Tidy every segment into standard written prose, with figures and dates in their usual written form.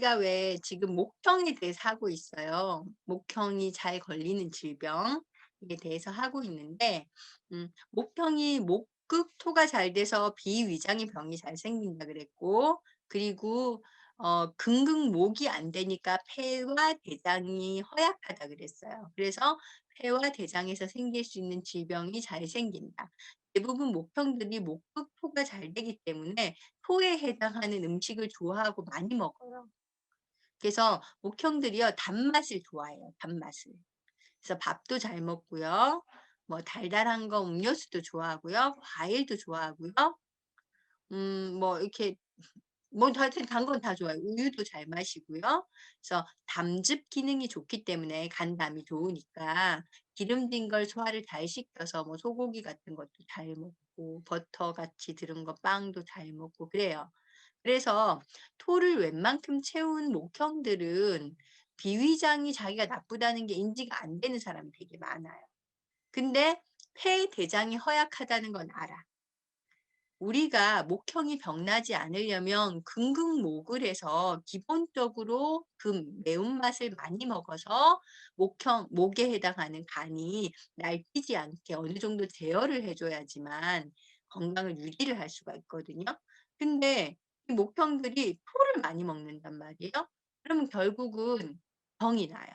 우리가 왜 지금 목형에 대해서 하고 있어요. 목형이 잘 걸리는 질병에 대해서 하고 있는데 목형이 목극토가 잘 돼서 비위장의 병이 잘 생긴다 그랬고, 그리고 금극목이 안 되니까 폐와 대장이 허약하다 그랬어요. 그래서 폐와 대장에서 생길 수 있는 질병이 잘 생긴다. 대부분 목형들이 목극토가 잘 되기 때문에 토에 해당하는 음식을 좋아하고 많이 먹어요. 그래서 목형들이요, 단맛을 좋아해요, 단맛을. 그래서 밥도 잘 먹고요. 뭐 달달한 거 음료수도 좋아하고요. 과일도 좋아하고요. 뭐 이렇게 뭐 하여튼 단 건 다 좋아해요. 우유도 잘 마시고요. 그래서 담즙 기능이 좋기 때문에 간담이 좋으니까 기름진 걸 소화를 잘 시켜서 뭐 소고기 같은 것도 잘 먹고 버터 같이 들은 거 빵도 잘 먹고 그래요. 그래서 토를 웬만큼 채운 목형들은 비위장이 자기가 나쁘다는 게 인지가 안 되는 사람이 되게 많아요. 근데 폐 대장이 허약하다는 건 알아. 우리가 목형이 병나지 않으려면 금극목을 해서 기본적으로 그 매운맛을 많이 먹어서 목에 해당하는 간이 날뛰지 않게 어느 정도 제어를 해 줘야지만 건강을 유지를 할 수가 있거든요. 근데 이 목형들이 토를 많이 먹는단 말이에요. 그러면 결국은 병이 나요.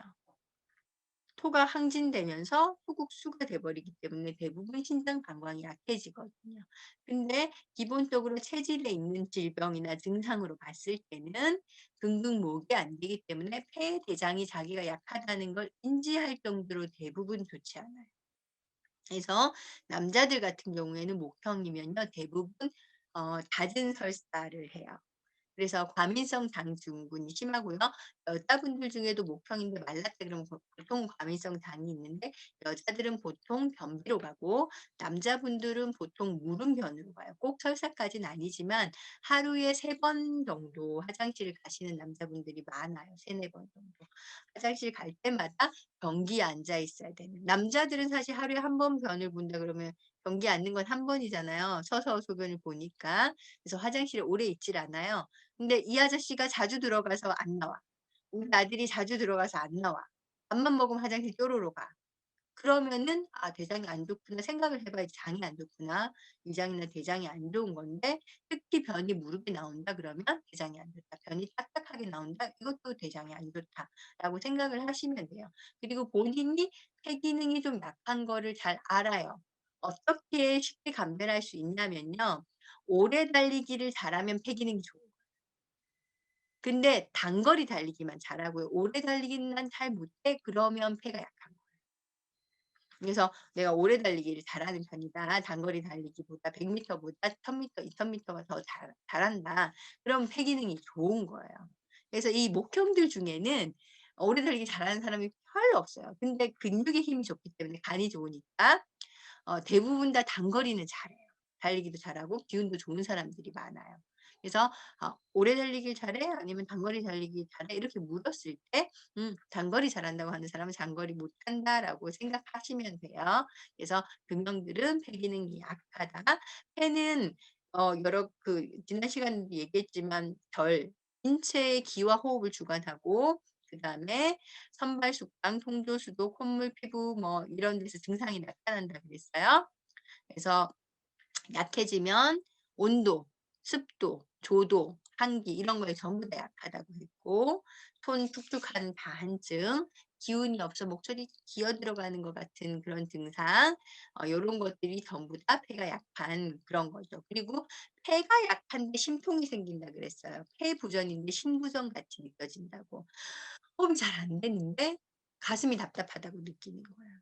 토가 항진되면서 소국수가 돼 버리기 때문에 대부분 신장 방광이 약해지거든요. 근데 기본적으로 체질에 있는 질병이나 증상으로 봤을 때는 금극목이 안 되기 때문에 폐 대장이 자기가 약하다는 걸 인지할 정도로 대부분 좋지 않아요. 그래서 남자들 같은 경우에는 목형이면요, 대부분 잦은 설사를 해요. 그래서 과민성 장증후군이 심하고요. 여자분들 중에도 목형인데 말랐다 그러면 보통 과민성 장이 있는데, 여자들은 보통 변비로 가고 남자분들은 보통 무름변으로 가요. 꼭 설사까지는 아니지만 하루에 3번 정도 화장실을 가시는 남자분들이 많아요. 3-4번 정도. 화장실 갈 때마다 변기에 앉아 있어야 되는. 남자들은 사실 하루에 1번 변을 본다 그러면 변기에 앉는 건 1번이잖아요. 서서 소변을 보니까. 그래서 화장실에 오래 있질 않아요. 근데 이 아저씨가 자주 들어가서 안 나와. 우리 아들이 자주 들어가서 안 나와. 밥만 먹으면 화장실 쪼로로 가. 그러면은 '아 대장이 안 좋구나.' 생각을 해 봐야지, '장이 안 좋구나. 위장이나 대장이 안 좋은 건데 특히 변이 무르게 나온다 그러면 대장이 안 좋다. 변이 딱딱하게 나온다. 이것도 대장이 안 좋다.'라고 생각을 하시면 돼요. 그리고 본인이 폐 기능이 좀 약한 거를 잘 알아요. 어떻게 쉽게 감별할 수 있냐면요. 오래 달리기를 잘하면 폐 기능이 좋아요. 근데 단거리 달리기만 잘하고요. 오래 달리기는 "난 잘 못해." 그러면 폐가 약한 거예요. 그래서 '내가 오래 달리기를 잘하는 편이다. 단거리 달리기보다 100 미터보다 1000 미터, 2000 미터가 더 잘한다.' 그럼 폐 기능이 좋은 거예요. 그래서 이 목형들 중에는 오래 달리기 잘하는 사람이 별로 없어요. 근데 근육의 힘이 좋기 때문에 간이 좋으니까 대부분 다 단거리는 잘해요. 달리기도 잘하고 기운도 좋은 사람들이 많아요. 그래서 "오래 달리길 잘해? 아니면 단거리 달리기 잘해?" 이렇게 물었을 때 단거리 잘한다고 하는 사람은 '장거리 못한다.'라고 생각하시면 돼요. 그래서 금형들은 폐 기능이 약하다. 폐는 여러 지난 시간에도 얘기했지만 인체의 기와 호흡을 주관하고, 그다음에 선발, 숙당, 통조, 수도, 콧물, 피부 뭐 이런 데서 증상이 나타난다 그랬어요. 그래서 약해지면 온도, 습도, 조도, 한기 이런 거에 전부 다 약하다고 했고, 손 툭툭한 다한증, 기운이 없어 목소리 기어 들어가는 것 같은 그런 증상, 요런 것들이 전부 다 폐가 약한 그런 거죠. 그리고 폐가 약한데 심통이 생긴다 그랬어요. 폐 부전인데 심부전 같이 느껴진다고. 호흡이 잘 안 되는데 가슴이 답답하다고 느끼는 거예요.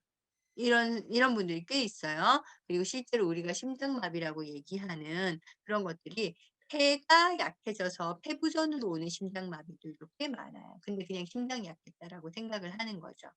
이런 분들이 꽤 있어요. 그리고 실제로 우리가 심장마비라고 얘기하는 그런 것들이 폐가 약해져서 폐부전으로 오는 심장마비들도 꽤 많아요. 근데 그냥 '심장이 약했다.'라고 생각을 하는 거죠.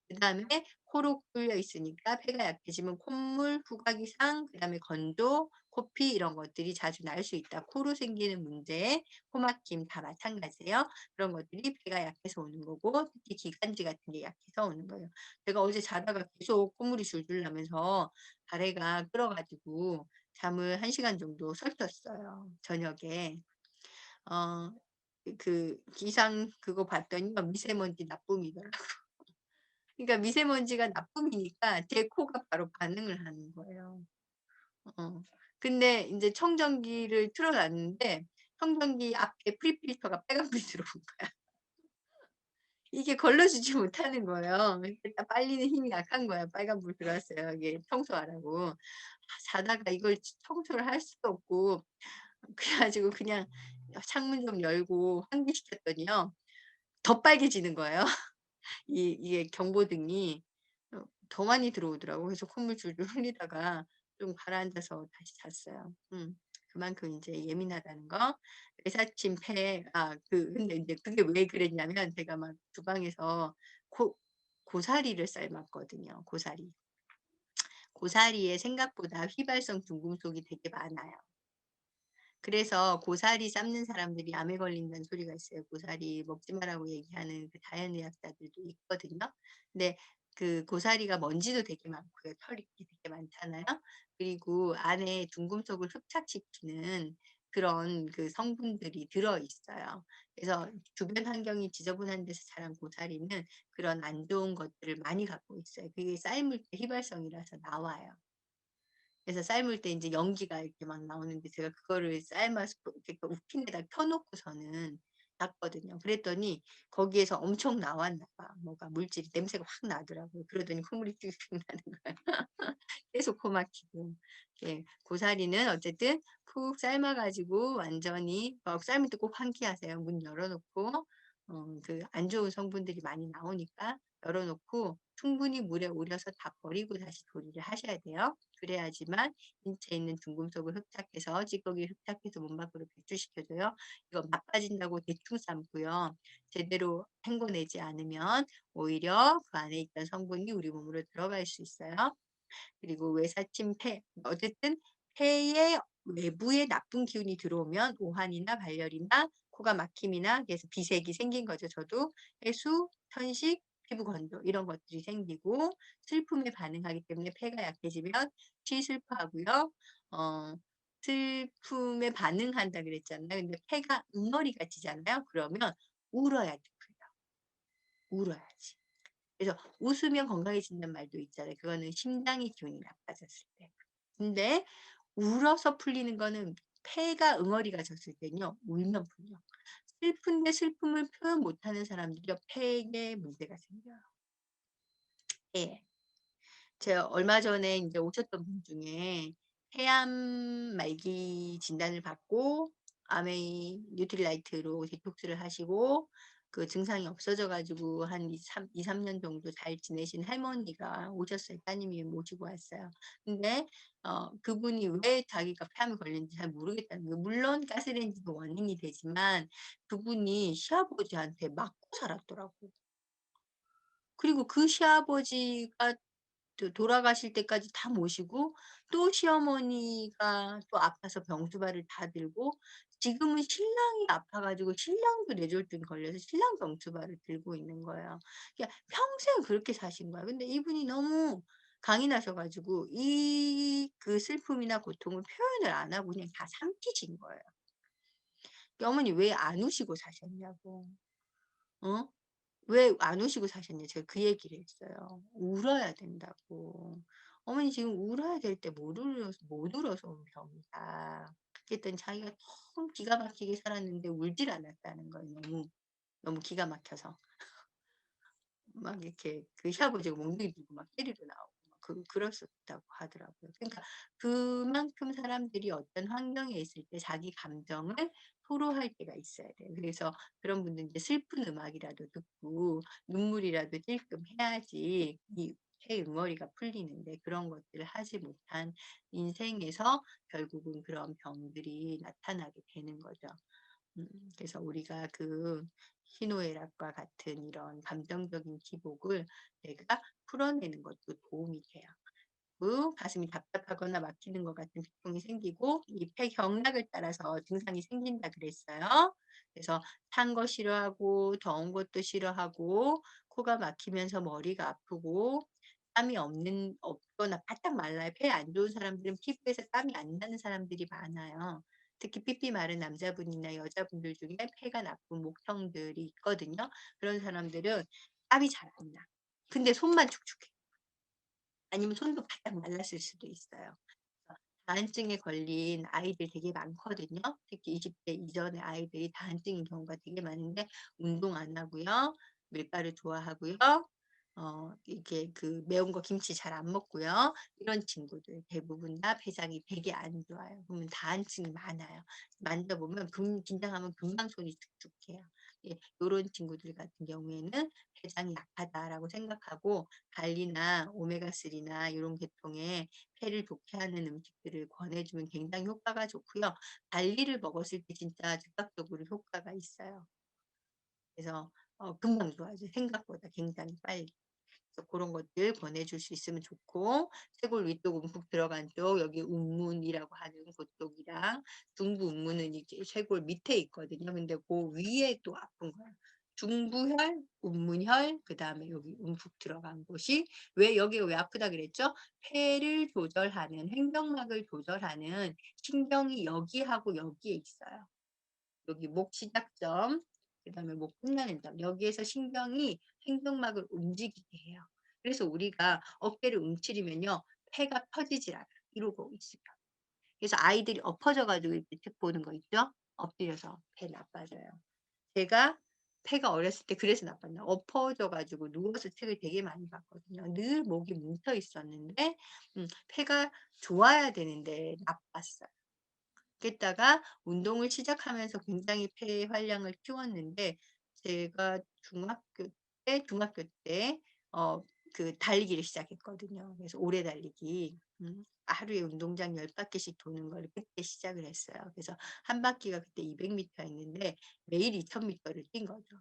그다음에 코로 뚫려 있으니까 폐가 약해지면 콧물, 후각 이상, 그다음에 건조, 코피 이런 것들이 자주 날 수 있다. 코로 생기는 문제, 코 막힘 다 마찬가지예요. 그런 것들이 폐가 약해서 오는 거고, 특히 기관지 같은 게 약해서 오는 거예요. 제가 어제 자다가 계속 콧물이 줄줄 나면서 다리가 끌어 가지고 잠을 1 시간 정도 설쳤어요, 저녁에. 어 기상 그거 봤더니요. 미세먼지 나쁨이더라고요. 그러니까 미세먼지가 나쁨이니까 제 코가 바로 반응을 하는 거예요. 어. 근데 인제 청정기를 틀어 놨는데 청정기 앞에 프리필터가 빨간불이 들어온 거야. 이게 걸러주지 못하는 거예요. 그러니까 빨리는 힘이 약한 거야. 빨간불 들어왔어요. 이게 청소하라고. 자다가 이걸 청소를 할 수도 없고 그래 가지고 그냥 창문 좀 열고 환기시켰더니요. 더 빨개지는 거예요. 이게 경보등이 더 많이 들어오더라고요. 그래서 콧물 줄줄 흘리다가 좀 가라앉아서 다시 잤어요. 그만큼 인제 예민하다는 거. 외사침 폐 근데 인제 그게 왜 그랬냐면 제가 막 주방에서 고 고사리를 삶았거든요, 고사리. 고사리에 생각보다 휘발성 중금속이 되게 많아요. 그래서 고사리 삶는 사람들이 암에 걸린다는 소리가 있어요. 고사리 먹지 마라고 얘기하는 그 자연의학자들도 있거든요. 근데 그 고사리가 먼지도 되게 많고요. 털이 되게 많잖아요. 그리고 안에 중금속을 흡착시키는 그런 그 성분들이 들어 있어요. 그래서 주변 환경이 지저분한 데서 자란 고사리는 그런 안 좋은 것들을 많이 갖고 있어요. 그게 삶을 때 휘발성이라서 나와요. 그래서 삶을 때 인제 연기가 이렇게 막 나오는데 제가 그거를 삶아서 이렇게 우핀 데다 켜 놓고서는 놨거든요. 그랬더니 거기에서 엄청 나왔나 봐. 뭐가 물질이 냄새가 확 나더라고요. 그러더니 콧물이 쭉 나는 거야. 계속 코 막히고. 예. 고사리는 어쨌든 푹 삶아 가지고 완전히 삶을 때 꼭 환기하세요. 문 열어 놓고 안 좋은 성분들이 많이 나오니까 열어 놓고 충분히 물에 우려서 다 버리고 다시 조리를 하셔야 돼요. 그래야지만 인체에 있는 중금속을 흡착해서 찌꺼기 흡착해서 몸 밖으로 배출시켜 줘요. 이거 맛빠진다고 대충 삶고요. 제대로 헹궈내지 않으면 오히려 그 안에 있던 성분이 우리 몸으로 들어갈 수 있어요. 그리고 외사침 폐 어쨌든 폐의 외부에 나쁜 기운이 들어오면 오한이나 발열이나 코가 막힘이나 그래서 비색이 생긴 거죠 저도. 해수, 편식, 피부 건조 이런 것들이 생기고 슬픔에 반응하기 때문에 폐가 약해지면 취슬퍼하고요. 어 슬픔에 반응한다 그랬잖아요. 근데 폐가 응어리가 지잖아요. 그러면 울어야 돼 울어야지. 그래서 웃으면 건강해진다는 말도 있잖아요. 그거는 심장의 기운이 나빠졌을 때. 근데 울어서 풀리는 거는 폐가 응어리가 졌을 때는요. 울면 풀려. 슬픈데 슬픔을 표현 못하는 사람들이요. 폐에 문제가 생겨요. 예. 제가 얼마 전에 인제 오셨던 분 중에 폐암 말기 진단을 받고 아메이 뉴트리라이트로 디톡스를 하시고 그 증상이 없어져 가지고 한 2-3년 정도 잘 지내신 할머니가 오셨어요. 따님이 모시고 왔어요. 근데 그분이 왜 자기가 폐암에 걸렸는지 잘 모르겠다는 거예요. 물론 가스레인지도 원인이 되지만 그분이 시아버지한테 맞고 살았더라고요. 그리고 그 시아버지가 돌아가실 때까지 다 모시고 또 시어머니가 또 아파서 병수발을 다 들고 지금은 신랑이 아파 가지고 신랑도 뇌졸중이 걸려서 신랑 병수발을 들고 있는 거예요. 그러니까 평생 그렇게 사신 거야. 근데 이분이 너무 강인하셔 가지고 그 슬픔이나 고통을 표현을 안 하고 그냥 다 삼키신 거예요. 어머니 왜 안 우시고 사셨냐고. 어? 왜 안 우시고 사셨냐 제가 그 얘기를 했어요. 울어야 된다고. 어머니 지금 울어야 될 때 못 울어서 온 병이다. 그랬더니 자기가 너무 기가 막히게 살았는데 울질 않았다는 거예요 너무, 너무 기가 막혀서. 막 이렇게 그 시아버지가 몽둥이 들고 막 때리러 나오고 막 그랬었다고 하더라고요. 그러니까 그만큼 사람들이 어떤 환경에 있을 때 자기 감정을 토로할 때가 있어야 돼요. 그래서 그런 분들은 이제 슬픈 음악이라도 듣고 눈물이라도 찔끔 해야지 이 응어리가 풀리는데 그런 것들을 하지 못한 인생에서 결국은 그런 병들이 나타나게 되는 거죠. 음 그래서 우리가 희노애락과 같은 이런 감정적인 기복을 내가 풀어내는 것도 도움이 돼요. 가슴이 답답하거나 막히는 것 같은 두통이 생기고 이 폐경락을 따라서 증상이 생긴다 그랬어요. 그래서 찬 거 싫어하고 더운 것도 싫어하고 코가 막히면서 머리가 아프고 땀이 없거나 바짝 말라요. 폐 안 좋은 사람들은 피부에서 땀이 안 나는 사람들이 많아요. 특히 삐삐 마른 남자분이나 여자분들 중에 폐가 나쁜 목형들이 있거든요. 그런 사람들은 땀이 잘 안 나. 근데 손만 축축해. 아니면 손도 바짝 말랐을 수도 있어요. 그래서 다한증에 걸린 아이들 되게 많거든요. 특히 20대 이전의 아이들이 다한증인 경우가 되게 많은데 운동 안 하고요. 밀가루 좋아하고요. 이게 그 매운 거 김치 잘 안 먹고요. 이런 친구들 대부분 다 폐장이 되게 안 좋아요. 그러면 다한증이 많아요. 만져보면 긴장하면 금방 손이 축축해요. 예, 요런 친구들 같은 경우에는 '폐장이 약하다.'라고 생각하고 갈리나 오메가3나 이런 계통의 폐를 좋게 하는 음식들을 권해 주면 굉장히 효과가 좋고요. 갈리를 먹었을 때 진짜 즉각적으로 효과가 있어요. 그래서 금방 좋아져요. 생각보다 굉장히 빨리. 그래서 고런 것들 권해 줄 수 있으면 좋고, 쇄골 위쪽 움푹 들어간 쪽 여기 운문이라고 하는 그쪽이랑 중부 운문은 이제 쇄골 밑에 있거든요. 근데 고 위에 또 아픈 거예요. 중부혈, 운문혈, 그다음에 여기 움푹 들어간 곳이 왜 여기가 왜 아프다 그랬죠? 폐를 조절하는 횡격막을 조절하는 신경이 여기하고 여기에 있어요. 여기 목 시작점, 그다음에 목 끝나는 점, 여기에서 신경이 횡격막을 움직이게 해요. 그래서 우리가 어깨를 움츠리면요, 폐가 펴지질 않아요, 이러고 있으면. 그래서 아이들이 엎어져 가지고 이렇게 책 보는 거 있죠? 엎드려서 폐 나빠져요. 제가 폐가 어렸을 때 그래서 나빴나, 엎어져 가지고 누워서 책을 되게 많이 봤거든요. 늘 목이 뭉쳐 있었는데 폐가 좋아야 되는데 나빴어요. 그랬다가 운동을 시작하면서 굉장히 폐 활량을 키웠는데, 제가 중학교 때 그 달리기를 시작했거든요. 그래서 오래 달리기. 하루에 운동장 10 바퀴씩 도는 걸 그때 시작을 했어요. 그래서 한 바퀴가 그때 200 미터였는데 매일 2000 미터를 뛴 거죠.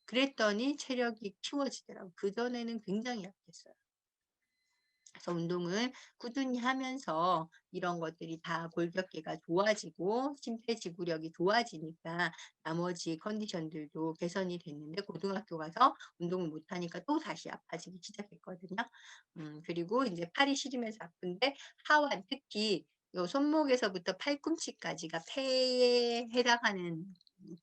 그랬더니 체력이 키워지더라고요. 그전에는 굉장히 약했어요. 그래서 운동을 꾸준히 하면서 이런 것들이 다 골격계가 좋아지고 심폐지구력이 좋아지니까 나머지 컨디션들도 개선이 됐는데, 고등학교 가서 운동을 못 하니까 또다시 아파지기 시작했거든요. 그리고 인제 팔이 시리면서 아픈데 하완, 특히 요 손목에서부터 팔꿈치까지가 폐에 해당하는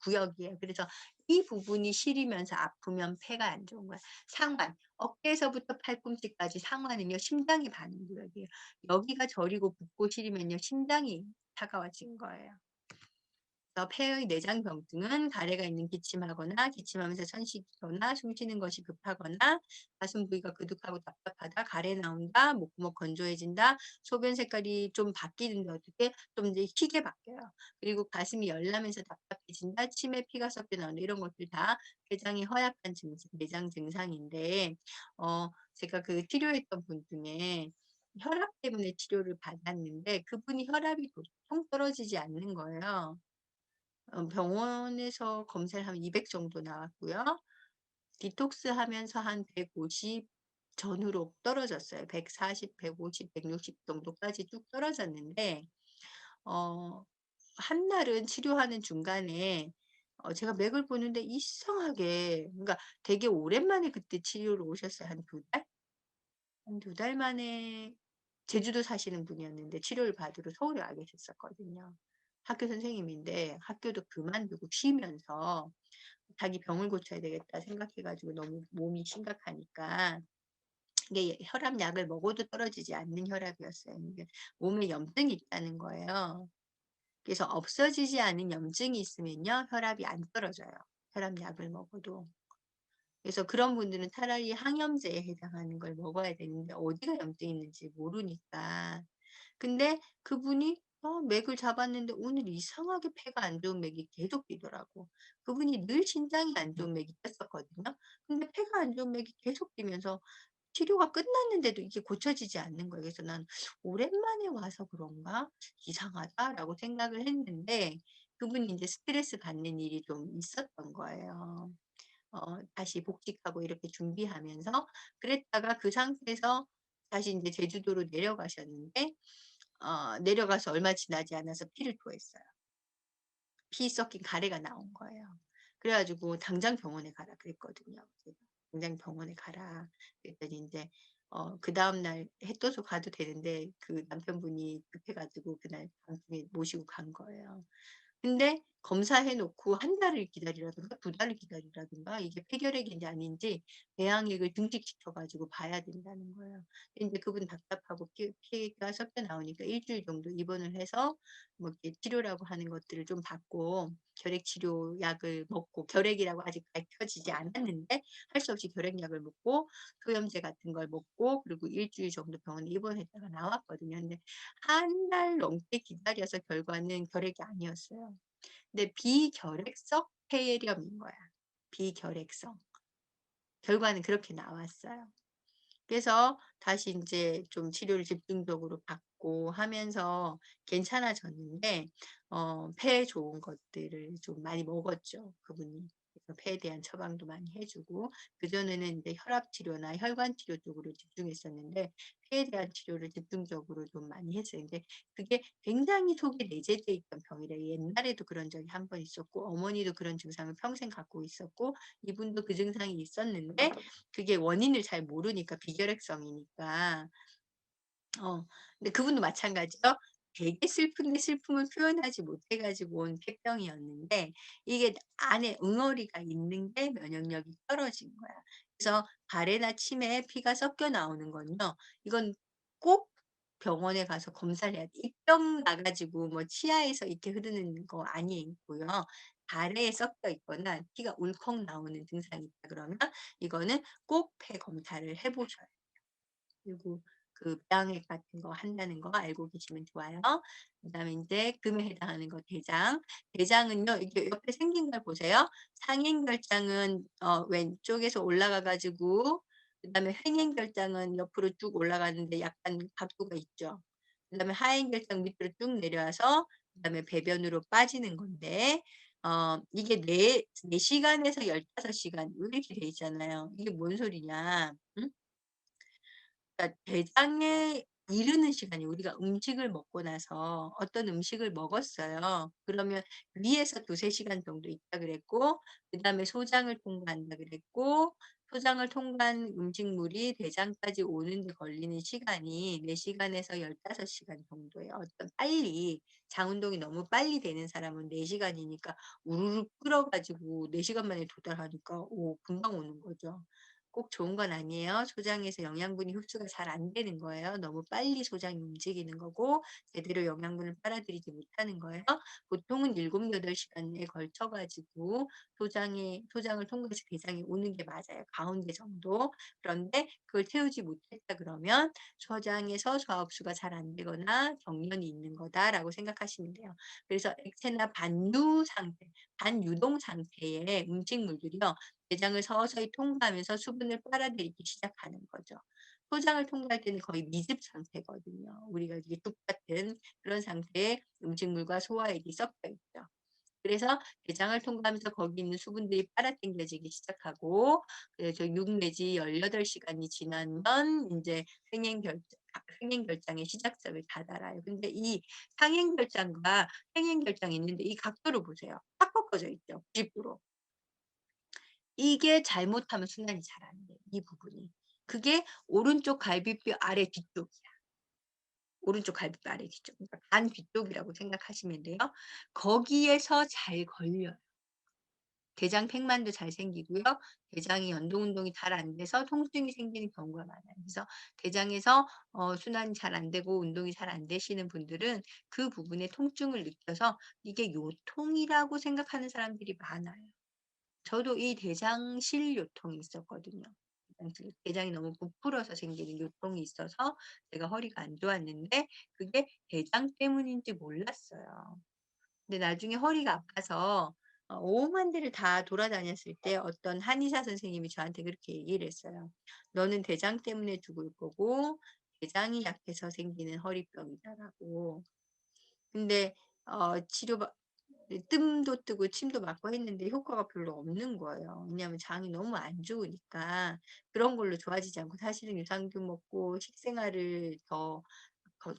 구역이에요. 그래서 이 부분이 시리면서 아프면 폐가 안 좋은 거예요. 상완, 어깨에서부터 팔꿈치까지 상완은요 심장이 반응 구역이에요. 여기가 저리고 붓고 시리면요 심장이 차가워진 거예요. 그래서 폐의 내장 병증은 가래가 있는 기침하거나 기침하면서 천식이거나 숨쉬는 것이 급하거나 가슴 부위가 그득하고 답답하다, 가래 나온다, 목구멍 건조해진다, 소변 색깔이 좀 바뀌는데 어떻게 좀 이제 희게 바뀌어요. 그리고 가슴이 열나면서 답답해진다, 침에 피가 섞여 나온다, 이런 것들 다 췌장이 허약한 증상, 내장 증상인데 제가 그 치료했던 분 중에 혈압 때문에 치료를 받았는데 그분이 혈압이 도통 떨어지지 않는 거예요. 병원에서 검사를 하면 200 정도 나왔고요. 디톡스 하면서 한 150 전후로 떨어졌어요. 140, 150, 160 정도까지 쭉 떨어졌는데 어 한날은 치료하는 중간에 제가 맥을 보는데 이상하게, 그러니까 되게 오랜만에 그때 치료를 오셨어요. 한 2 달? 한 2달 만에. 제주도 사시는 분이었는데 치료를 받으러 서울에 와 계셨었거든요. 학교 선생님인데 학교도 그만두고 쉬면서 자기 병을 고쳐야 되겠다 생각해 가지고 너무 몸이 심각하니까, 이게 혈압약을 먹어도 떨어지지 않는 혈압이었어요. 이게 몸에 염증이 있다는 거예요. 그래서 없어지지 않은 염증이 있으면요 혈압이 안 떨어져요, 혈압약을 먹어도. 그래서 그런 분들은 차라리 항염제에 해당하는 걸 먹어야 되는데 어디가 염증이 있는지 모르니까. 근데 그분이 맥을 잡았는데 오늘 이상하게 폐가 안 좋은 맥이 계속 뛰더라고. 그분이 늘 신장이 안 좋은 맥이 떴었거든요. 근데 폐가 안 좋은 맥이 계속 뛰면서 치료가 끝났는데도 이게 고쳐지지 않는 거예요. 그래서 난 '오랜만에 와서 그런가? 이상하다.'라고 생각을 했는데, 그분이 인제 스트레스 받는 일이 좀 있었던 거예요. 다시 복직하고 이렇게 준비하면서. 그랬다가 그 상태에서 다시 인제 제주도로 내려가셨는데 내려가서 얼마 지나지 않아서 피를 토했어요. 피 섞인 가래가 나온 거예요. 그래 가지고 "당장 병원에 가라." 그랬거든요. 제가 "당장 병원에 가라." 그랬더니 인제 그다음 날 해 떠서 가도 되는데 그 남편분이 급해 가지고 그날 밤중에 모시고 간 거예요. 근데 검사해 놓고 한 달을 기다리라든가 두 달을 기다리라든가 이게 폐결핵인지 아닌지 배양액을 증식시켜 가지고 봐야 된다는 거예요. 근데 인제 그분 답답하고 피가 섞여 나오니까 일 주일 정도 입원을 해서 뭐 이렇게 치료라고 하는 것들을 좀 받고 결핵 치료 약을 먹고, 결핵이라고 아직 밝혀지지 않았는데 할 수 없이 결핵약을 먹고 소염제 같은 걸 먹고, 그리고 일 주일 정도 병원에 입원했다가 나왔거든요. 근데 한 달 넘게 기다려서 결과는 결핵이 아니었어요. 근데 비결핵성 폐렴인 거야. 비결핵성. 결과는 그렇게 나왔어요. 그래서 다시 인제 좀 치료를 집중적으로 받고 하면서 괜찮아졌는데 폐에 좋은 것들을 좀 많이 먹었죠, 그분이. 그래서 폐에 대한 처방도 많이 해 주고, 그전에는 인제 혈압 치료나 혈관 치료 쪽으로 집중했었는데 폐에 대한 치료를 집중적으로 좀 많이 했어요. 근데 그게 굉장히 속에 내재돼 있던 병이래요. 옛날에도 그런 적이 한 번 있었고, 어머니도 그런 증상을 평생 갖고 있었고, 이분도 그 증상이 있었는데 그게 원인을 잘 모르니까, 비결핵성이니까. 근데 그분도 마찬가지로 되게 슬픈데 슬픔을 표현하지 못해 가지고 온 폐병이었는데, 이게 안에 응어리가 있는 게 면역력이 떨어진 거야. 그래서 가래나 침에 피가 섞여 나오는 건요, 이건 꼭 병원에 가서 검사를 해야 돼. 입병 나 가지고 뭐 치아에서 이렇게 흐르는 거 아니고요. 가래에 섞여 있거나 피가 울컥 나오는 증상이 있다 그러면 이거는 꼭 폐 검사를 해 보셔야 돼요. 그리고 그 배양액 같은 거 한다는 거 알고 계시면 좋아요. 그다음에 인제 금에 해당하는 거 대장. 대장은요, 이렇게 옆에 생긴 걸 보세요. 상행결장은 왼쪽에서 올라가 가지고, 그다음에 행행결장은 옆으로 쭉 올라가는데 약간 각도가 있죠. 그다음에 하행결장 밑으로 쭉 내려와서 그다음에 배변으로 빠지는 건데, 이게 4 시간에서 15 시간 이렇게 돼 있잖아요. 이게 뭔 소리냐. 응? 그러니까 대장에 이르는 시간이, 우리가 음식을 먹고 나서 어떤 음식을 먹었어요. 그러면 위에서 2-3 시간 정도 있다 그랬고, 그다음에 소장을 통과한다 그랬고, 소장을 통과한 음식물이 대장까지 오는 데 걸리는 시간이 4 시간에서 15 시간 정도예요. 빨리 장 운동이 너무 빨리 되는 사람은 4 시간이니까 우르르 끓어 가지고 4 시간 만에 도달하니까 금방 오는 거죠. 꼭 좋은 건 아니에요. 소장에서 영양분이 흡수가 잘 안 되는 거예요. 너무 빨리 소장이 움직이는 거고 제대로 영양분을 빨아들이지 못하는 거예요. 보통은 7-8 시간에 걸쳐 가지고 소장을 통과해서 대장에 오는 게 맞아요, 가운데 정도. 그런데 그걸 채우지 못했다 그러면 소장에서 저하흡수가 잘 안 되거나 경련이 있는 거다라고 생각하시면 돼요. 그래서 액체나 반유동 상태의 음식물들이요, 대장을 서서히 통과하면서 수분을 빨아들이기 시작하는 거죠. 소장을 통과할 때는 거의 미습 상태거든요. 우리가 이게 뚝 같은 그런 상태의 음식물과 소화액이 섞여 있죠. 그래서 대장을 통과하면서 거기 있는 수분들이 빨아당겨지기 시작하고, 그래서 6 내지 18 시간이 지나면 인제 행행결장의 시작점에 다다라요. 근데 이 상행결장과 행행결장이 있는데 이 각도를 보세요. 딱 꺾어져 있죠, 90 도로. 이게 잘못하면 순환이 잘 안 돼요, 이 부분이. 그게 오른쪽 갈비뼈 아래 뒤쪽이야. 오른쪽 갈비뼈 아래 뒤쪽. 그러니까 간 뒤쪽이라고 생각하시면 돼요. 거기에서 잘 걸려요. 대장 팽만도 잘 생기고요. 대장이 연동 운동이 잘 안 돼서 통증이 생기는 경우가 많아요. 그래서 대장에서 순환이 잘 안 되고 운동이 잘 안 되시는 분들은 그 부분에 통증을 느껴서 이게 요통이라고 생각하는 사람들이 많아요. 저도 이 대장실 요통이 있었거든요. 대장이 너무 부풀어서 생기는 요통이 있어서 제가 허리가 안 좋았는데 그게 대장 때문인지 몰랐어요. 근데 나중에 허리가 아파서 오만 대를 다 돌아다녔을 때 어떤 한의사 선생님이 저한테 그렇게 얘기를 했어요. "너는 대장 때문에 죽을 거고 대장이 약해서 생기는 허리병이다."라고. 근데 치료받 뜸도 뜨고 침도 맞고 했는데 효과가 별로 없는 거예요. 왜냐하면 장이 너무 안 좋으니까. 그런 걸로 좋아지지 않고, 사실은 유산균 먹고 식생활을 더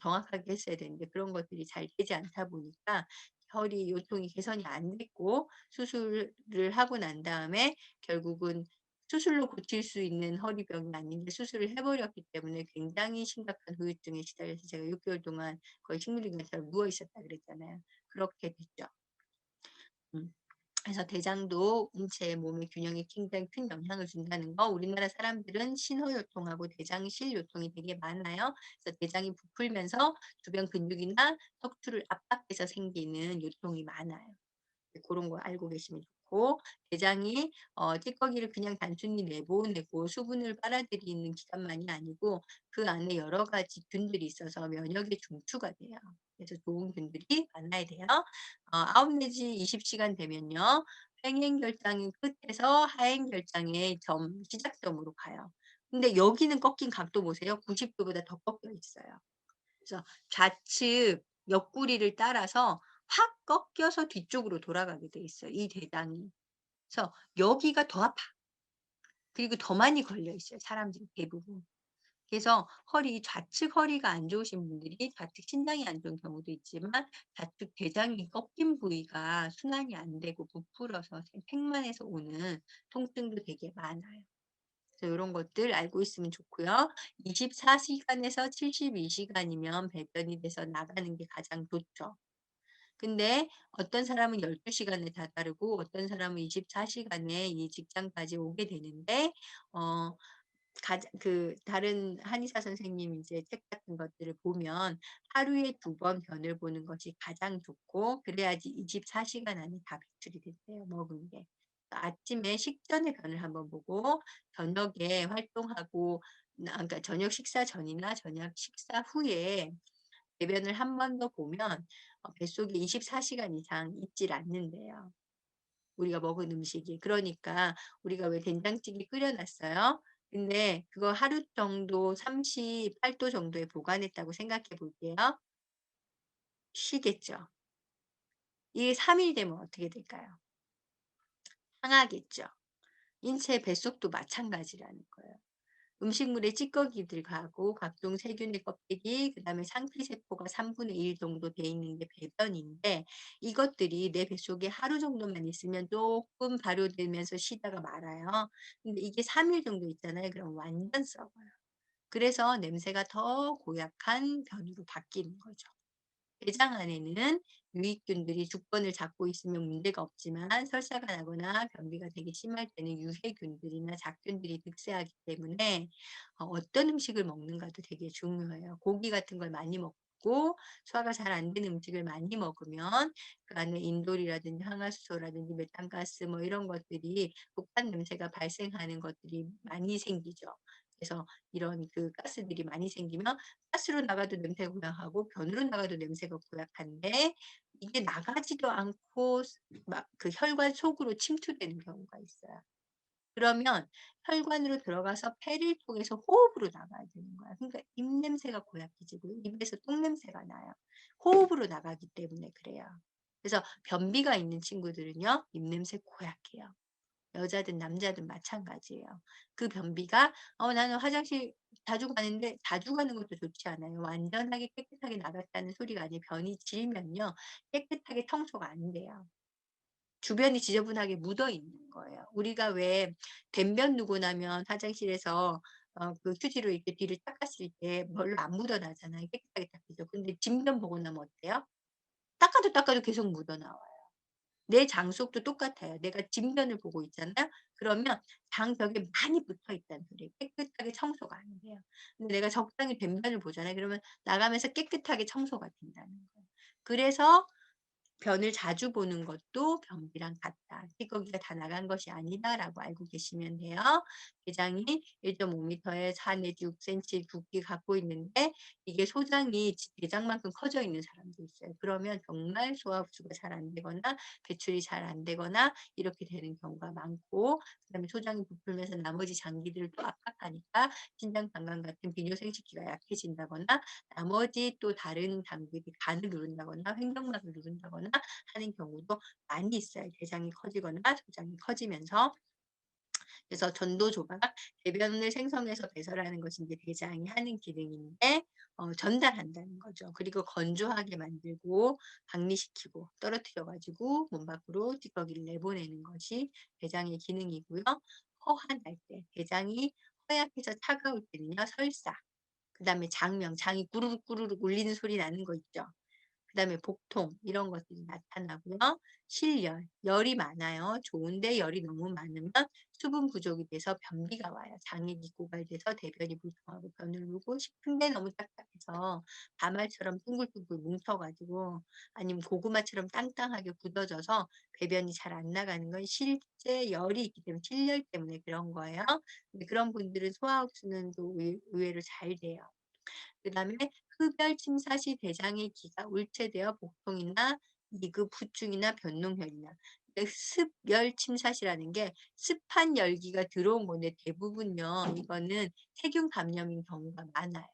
정확하게 했어야 되는데 그런 것들이 잘 되지 않다 보니까 허리 요통이 개선이 안 됐고, 수술을 하고 난 다음에 결국은 수술로 고칠 수 있는 허리병이 아닌데 수술을 해 버렸기 때문에 굉장히 심각한 후유증에 시달려서 제가 6 개월 동안 거의 식물인간처럼 누워 있었다 그랬잖아요. 그렇게 됐죠. 음. 그래서 대장도 인체 몸의 균형에 굉장히 큰 영향을 준다는 거, 우리나라 사람들은 신호요통하고 대장실 요통이 되게 많아요. 그래서 대장이 부풀면서 주변 근육이나 척추를 압박해서 생기는 요통이 많아요. 그런 거 알고 계시면 좋고, 대장이 찌꺼기를 그냥 단순히 내보내고 수분을 빨아들이는 기관만이 아니고 그 안에 여러 가지 균들이 있어서 면역의 중추가 돼요. 그래서 좋은 균들이 많아야 돼요. 9 내지 20 시간 되면요. 횡행결장의 끝에서 하행결장의 시작점으로 가요. 근데 여기는 꺾인 각도 보세요. 90 도보다 더 꺾여 있어요. 그래서 좌측 옆구리를 따라서 확 꺾여서 뒤쪽으로 돌아가게 돼 있어요, 이 대장이. 그래서 여기가 더 아파. 그리고 더 많이 걸려 있어요, 사람들이 대부분. 그래서 좌측 허리가 안 좋으신 분들이 좌측 신장이 안 좋은 경우도 있지만 좌측 대장이 꺾인 부위가 순환이 안 되고 부풀어서 팽만해서 오는 통증도 되게 많아요. 그래서 요런 것들 알고 있으면 좋고요. 24 시간에서 72 시간이면 배변이 돼서 나가는 게 가장 좋죠. 근데 어떤 사람은 12 시간에 다다르고 어떤 사람은 24 시간에 이 직장까지 오게 되는데 어 가장 다른 한의사 선생님 이제 책 같은 것들을 보면 하루에 2번 변을 보는 것이 가장 좋고 그래야지 24 시간 안에 다 배출이 된대요, 먹은 게. 아침에 식전에 변을 한번 보고 저녁에 활동하고 그러니까 저녁 식사 전이나 저녁 식사 후에 배변을 한 번 더 보면 뱃속에 24 시간 이상 있질 않는대요, 우리가 먹은 음식이. 그러니까 우리가 왜 된장찌개 끓여 놨어요. 근데 그거 하루 정도 38도 정도에 보관했다고 생각해 볼게요. 쉬겠죠. 이게 3일 되면 어떻게 될까요? 상하겠죠. 인체 뱃속도 마찬가지라는 거예요. 음식물에 찌꺼기들 가고 각종 세균의 껍데기, 그다음에 상피세포가 3분의 1 정도 돼 있는 게 배변인데 이것들이 내 뱃속에 하루 정도만 있으면 쪼끔 발효되면서 쉬다가 말아요. 근데 이게 3일 정도 있잖아요. 그럼 완전 썩어요. 그래서 냄새가 더 고약한 변으로 바뀌는 거죠. 대장 안에는 유익균들이 주권을 잡고 있으면 문제가 없지만 설사가 나거나 변비가 되게 심할 때는 유해균들이나 작균들이 득세하기 때문에 어떤 음식을 먹는가도 되게 중요해요. 고기 같은 걸 많이 먹고 소화가 잘 안 되는 음식을 많이 먹으면 그 안에 인돌이라든지 항화수소라든지 메탄가스 뭐 이런 것들이 독한 냄새가 발생하는 것들이 많이 생기죠. 그래서 이런 가스들이 많이 생기면 가스로 나가도 냄새가 고약하고 변으로 나가도 냄새가 고약한데 이게 나가지도 않고 막 혈관 속으로 침투되는 경우가 있어요. 그러면 혈관으로 들어가서 폐를 통해서 호흡으로 나가야 되는 거야. 그러니까 입냄새가 고약해지고 입에서 똥냄새가 나요. 호흡으로 나가기 때문에 그래요. 그래서 변비가 있는 친구들은요, 입냄새 고약해요. 여자든 남자든 마찬가지예요. 그 변비가 나는 화장실 자주 가는데 자주 가는 것도 좋지 않아요. 완전하게 깨끗하게 나갔다는 소리가 아니에요. 변이 질면요, 깨끗하게 청소가 안 돼요. 주변이 지저분하게 묻어 있는 거예요. 우리가 왜 변변 누고 나면 화장실에서 휴지로 이렇게 뒤를 닦았을 때 별로 안 묻어나잖아요. 깨끗하게 닦이죠. 근데 진변 보고 나면 어때요? 닦아도 닦아도 계속 묻어나와요. 내 장속도 똑같아요. 내가 뒷면을 보고 있잖아요. 그러면 장벽에 많이 붙어 있다는 소리예요. 깨끗하게 청소가 안 돼요. 근데 내가 적당히 뒷면을 보잖아요. 그러면 나가면서 깨끗하게 청소가 된다는 거예요. 그래서 변을 자주 보는 것도 변비랑 같다. 찌꺼기가 다 나간 것이 아니다라고 알고 계시면 돼요. 대장이 1.5 미터에 4 내지 6 센치 굵기 갖고 있는데 이게 소장이 대장만큼 커져 있는 사람도 있어요. 그러면 정말 소화 흡수가 잘 안 되거나 배출이 잘 안 되거나 이렇게 되는 경우가 많고, 그다음에 소장이 부풀면서 나머지 장기들을 또 압박하니까 신장 방광 같은 비뇨 생식기가 약해진다거나 나머지 또 다른 장기들이 간을 누른다거나 횡격막을 누른다거나 하는 경우도 많이 있어요. 대장이 커지거나 소장이 커지면서. 그래서 전도조각, 대변을 생성해서 배설하는 것이 인제 대장이 하는 기능인데 전달한다는 거죠. 그리고 건조하게 만들고 박리시키고 떨어뜨려 가지고 몸 밖으로 찌꺼기를 내보내는 것이 대장의 기능이고요. 허한할 때, 대장이 허약해서 차가울 때는요 설사, 그다음에 장명, 장이 꾸르륵 꾸르륵 울리는 소리 나는 거 있죠. 그다음에 복통 이런 것들이 나타나고요. 실열, 열이 많아요. 좋은데 열이 너무 많으면 수분 부족이 돼서 변비가 와요. 장액이 고갈돼서 대변이 불통하고 변을 누고 싶은데 너무 딱딱해서 다말처럼 둥글둥글 뭉쳐 가지고 아니면 고구마처럼 땅땅하게 굳어져서 배변이 잘 안 나가는 건 실제 열이 있기 때문에 실열 때문에 그런 거예요. 근데 그런 분들은 소화흡수는 또 의외로 잘 돼요. 그다음에 흡열 침사 시 대장의 기가 울체되어 복통이나 이급 후충이나 변농혈이나 습열 침사시라는 게 습한 열기가 들어온 건데 대부분요 이거는 세균 감염인 경우가 많아요.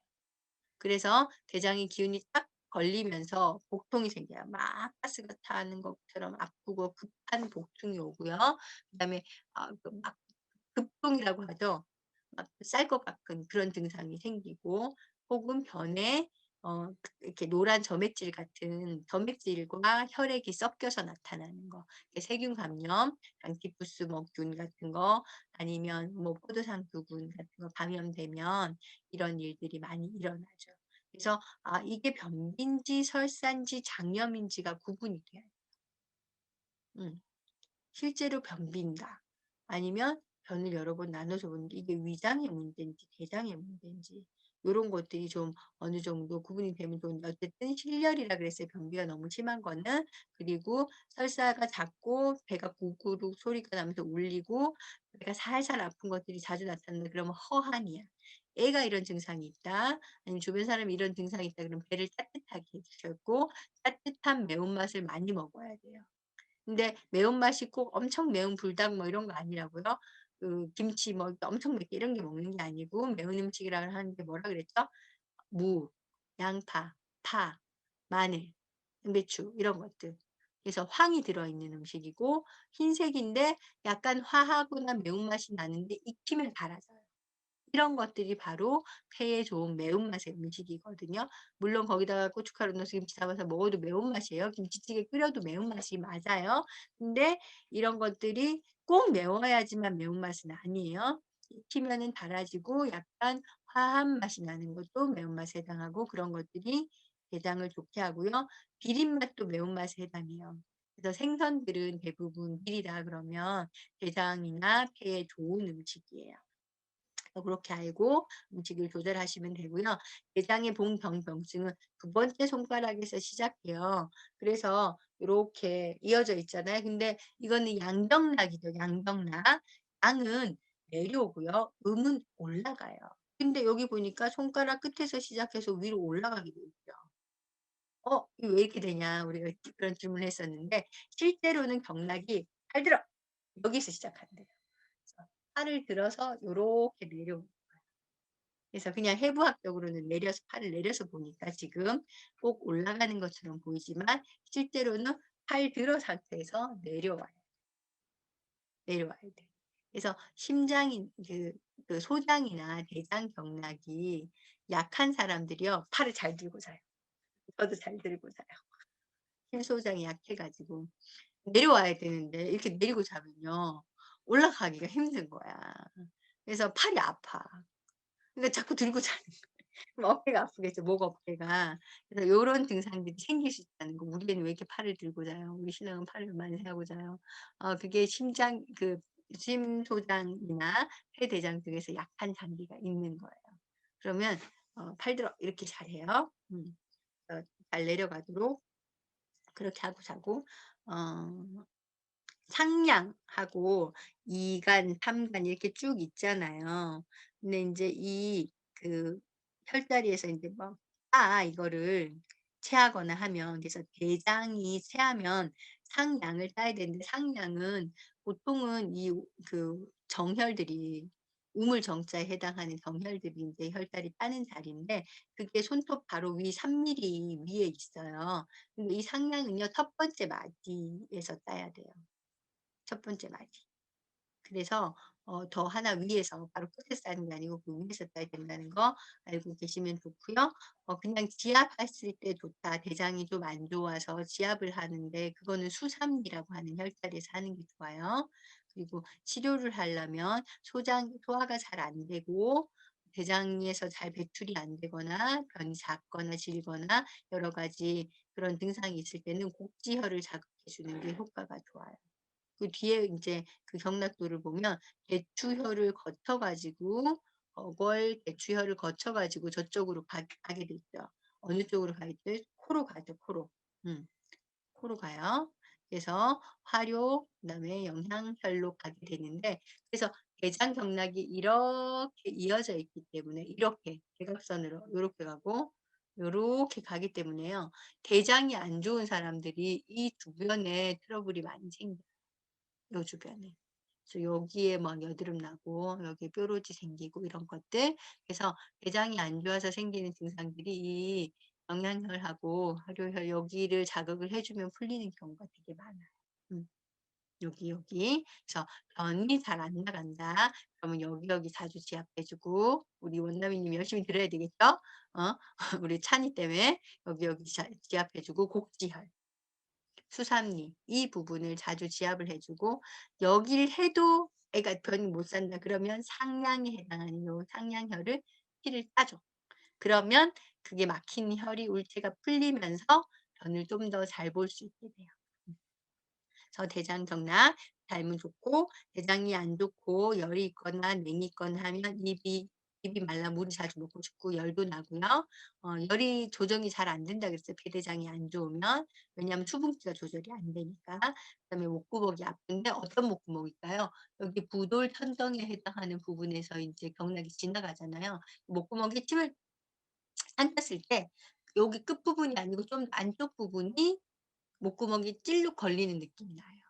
그래서 대장의 기운이 딱 걸리면서 복통이 생겨요. 막 가스가 차는 것처럼 아프고 급한 복통이 오고요. 그다음에 막 급동이라고 하죠. 막 쌀 것 같은 그런 증상이 생기고 혹은 변에 이렇게 노란 점액질 같은 점액질과 혈액이 섞여서 나타나는 거. 이게 세균 감염, 장티푸스 먹균 같은 거 아니면 뭐 포도상두균 같은 거 감염되면 이런 일들이 많이 일어나죠. 그래서 이게 변비인지 설사인지 장염인지가 구분이 돼요. 음. 실제로 변비인다. 아니면 변을 여러 번 나눠서 보는데 이게 위장의 문제인지 대장의 문제인지 요런 것들이 좀 어느 정도 구분이 되면 좋은데 어쨌든 실열이라 그랬어요. 변비가 너무 심한 거는. 그리고 설사가 잦고 배가 구구룩 소리가 나면서 울리고 배가 살살 아픈 것들이 자주 나타난다 그러면 허한이야. 애가 이런 증상이 있다. 아니면 주변 사람이 이런 증상이 있다 그러면 배를 따뜻하게 해 주셨고 따뜻한 매운맛을 많이 먹어야 돼요. 근데 매운맛이 꼭 엄청 매운 불닭 뭐 이런 거 아니라고요. 그 김치 뭐 엄청 맵게 이런 게 먹는 게 아니고 매운 음식이라 하는 게 뭐라 그랬죠? 무, 양파, 파, 마늘, 양배추 이런 것들. 그래서 황이 들어있는 음식이고 흰색인데 약간 화하거나 매운맛이 나는데 익히면 달아져요. 이런 것들이 바로 폐에 좋은 매운맛의 음식이거든요. 물론 거기다가 고춧가루 넣어서 김치 담아서 먹어도 매운맛이에요. 김치찌개 끓여도 매운맛이 맞아요. 근데 이런 것들이 꼭 매워야지만 매운맛은 아니에요. 익히면은 달아지고 약간 화한 맛이 나는 것도 매운맛에 해당하고 그런 것들이 대장을 좋게 하고요. 비린 맛도 매운맛에 해당해요. 그래서 생선들은 대부분 비리다 그러면 대장이나 폐에 좋은 음식이에요. 그렇게 알고 음식을 조절하시면 되고요. 대장의 봉병증은 두 번째 손가락에서 시작해요. 그래서 요렇게 이어져 있잖아요. 근데 이거는 양정락이죠, 양정락. 양은 내려오고요. 음은 올라가요. 근데 여기 보니까 손가락 끝에서 시작해서 위로 올라가게 돼 있죠. 이거 왜 이렇게 되냐 우리가 그런 질문을 했었는데 실제로는 경락이 "팔 들어." 여기서 시작한대요. 그래서 팔을 들어서 요렇게 내려오는 거예요. 그래서 그냥 해부학적으로는 내려서 팔을 내려서 보니까 지금 꼭 올라가는 것처럼 보이지만 실제로는 팔 들어 상태에서 내려와야 돼. 그래서 심장이 그 소장이나 대장 경락이 약한 사람들이요 팔을 잘 들고 자요. 저도 잘 들고 자요. 심소장이 약해 가지고. 내려와야 되는데 이렇게 내리고 자면요 올라가기가 힘든 거야. 그래서 팔이 아파. 그러니까 자꾸 들고 자는 그럼 어깨가 아프겠죠, 목 어깨가. 그래서 요런 증상들이 생길 수 있다는 거. "우리 애는 왜 이렇게 팔을 들고 자요? 우리 신랑은 팔을 많이 하고 자요?" 그게 심장 심소장이나 폐대장 등에서 약한 장기가 있는 거예요. 그러면 "팔 들어." 이렇게 잘해요. 잘 내려가도록 그렇게 하고 자고 어 상량하고 2 간, 3간 이렇게 쭉 있잖아요. 근데 인제 그 혈자리에서 인제 뭐 이거를 체하거나 하면 그래서 대장이 체하면 상량을 따야 되는데 상량은 보통은 정혈들이 우물 정자에 해당하는 정혈들이 인제 혈자리 따는 자리인데 그게 손톱 바로 위 3 밀리 위에 있어요. 근데 이 상량은요 첫 번째 마디에서 따야 돼요. 첫 번째 마디. 그래서 더 하나 위에서 바로 끝에서 따는 게 아니고 그 위에서 따야 된다는 거 알고 계시면 좋고요. 그냥 지압했을 때 좋다. 대장이 좀 안 좋아서 지압을 하는데 그거는 수삼리라고 하는 혈자리에서 하는 게 좋아요. 그리고 치료를 하려면 소화가 잘 안 되고 대장에서 잘 배출이 안 되거나 변이 작거나 질거나 여러 가지 그런 증상이 있을 때는 곡지혈을 자극해 주는 게 효과가 좋아요. 그 뒤에 인제 그 경락도를 보면 대추혈을 거쳐 가지고 대추혈을 거쳐 가지고 저쪽으로 가게 돼 있죠. 어느 쪽으로 가 있죠? 코로 가죠, 코로. 음. 코로 가요. 그래서 화료 그다음에 영양혈로 가게 되는데 그래서 대장 경락이 이렇게 이어져 있기 때문에 이렇게 대각선으로 요렇게 가고 요렇게 가기 때문에요. 대장이 안 좋은 사람들이 이 주변에 트러블이 많이 생겨요, 요 주변에. 그래서 여기에 막 여드름 나고 여기에 뾰루지 생기고 이런 것들. 그래서 대장이 안 좋아서 생기는 증상들이 이 영양혈하고 활효혈 여기를 자극을 해 주면 풀리는 경우가 되게 많아요. 음. 여기. 그래서 변이 잘 안 나간다. 그러면 여기 자주 지압해 주고 우리 원나미 님이 열심히 들어야 되겠죠? 어? 우리 찬이 때문에 여기 지압해 주고 곡지혈. 수삼리 이 부분을 자주 지압을 해 주고 여기를 해도 애가 변이 못 산다 그러면 상량에 해당하는 요 상량혈을 피를 따줘. 그러면 그게 막힌 혈이 울체가 풀리면서 변을 좀 더 잘 볼 수 있게 돼요. 그래서 대장 경락 잘면 좋고 대장이 안 좋고 열이 있거나 냉이 있거나 하면 입이 말라 물을 자주 먹고 싶고 열도 나고요. 열이 조정이 잘 안 된다 그랬어요, 폐대장이 안 좋으면. 왜냐하면 수분기가 조절이 안 되니까. 그다음에 목구멍이 아픈데 어떤 목구멍일까요? 여기 부돌 천정에 해당하는 부분에서 인제 경락이 지나가잖아요. 목구멍에 침을 삼켰을 때 여기 끝부분이 아니고 좀 안쪽 부분이 목구멍이 찔룩 걸리는 느낌이 나요.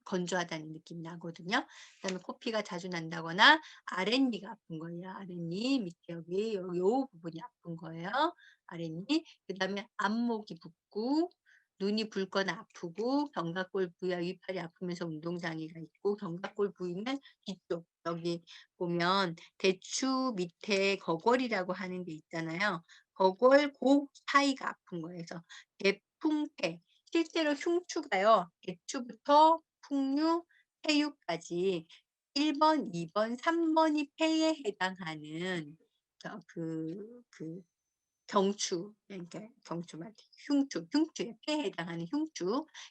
건조하다는 느낌이 나거든요. 그다음에 코피가 자주 난다거나 아랫니가 아픈 거예요. 아랫니 밑에 여기 요 부분이 아픈 거예요. 아랫니. 그다음에 안목이 붓고 눈이 붉거나 아프고 견갑골 부위와 위팔이 아프면서 운동 장애가 있고 견갑골 부위는 뒤쪽 여기 보면 대추 밑에 거골이라고 하는 게 있잖아요. 거골 고 사이가 아픈 거예요. 그래서 대풍패 실제로 흉추가요. 대추부터 풍류, 폐유까지 1 번, 2 번, 3 번이 폐에 해당하는 그 경추 그러니까 경추 말고 흉추에 폐에 해당하는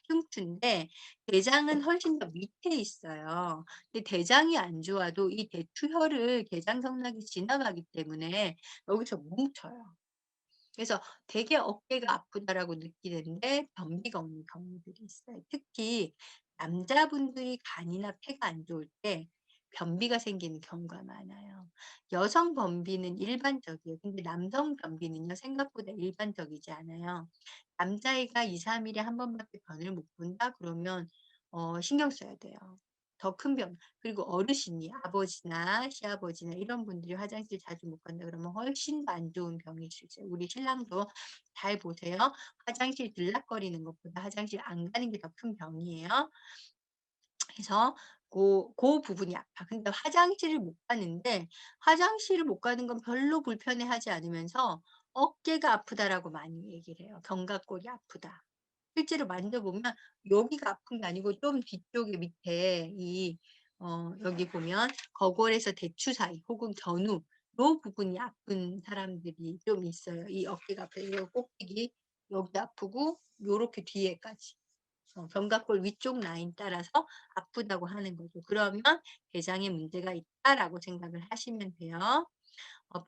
흉추인데 대장은 훨씬 더 밑에 있어요. 근데 대장이 안 좋아도 이 대추혈을 대장 성락이 지나가기 때문에 여기서 뭉쳐요. 그래서 되게 '어깨가 아프다.'라고 느끼는데 변비가 오는 경우들이 있어요. 특히 남자분들이 간이나 폐가 안 좋을 때 변비가 생기는 경우가 많아요. 여성 변비는 일반적이에요. 근데 남성 변비는요 생각보다 일반적이지 않아요. 남자애가 2-3 일에 한 번밖에 변을 못 본다 그러면 신경 써야 돼요. 더 큰 변. 그리고 어르신이 아버지나 시아버지나 이런 분들이 화장실 자주 못 간다 그러면 훨씬 더 안 좋은 병이 수 있어요. 우리 신랑도 잘 보세요. 화장실 들락거리는 것보다 화장실 안 가는 게 더 큰 병이에요. 그래서 고 부분이 아파. 근데 화장실을 못 가는데 화장실을 못 가는 건 별로 불편해하지 않으면서 "어깨가 아프다."라고 많이 얘기를 해요. "견갑골이 아프다." 실제로 만져보면 여기가 아픈 게 아니고 좀 뒤쪽에 밑에 여기 보면 거골에서 대추 사이 혹은 견우 요 부분이 아픈 사람들이 좀 있어요. 이 어깨가 아파요. 요 꼭대기 여기 아프고 요렇게 뒤에까지. 견갑골 위쪽 라인 따라서 아프다고 하는 거죠. 그러면 '대장에 문제가 있다.'라고 생각을 하시면 돼요.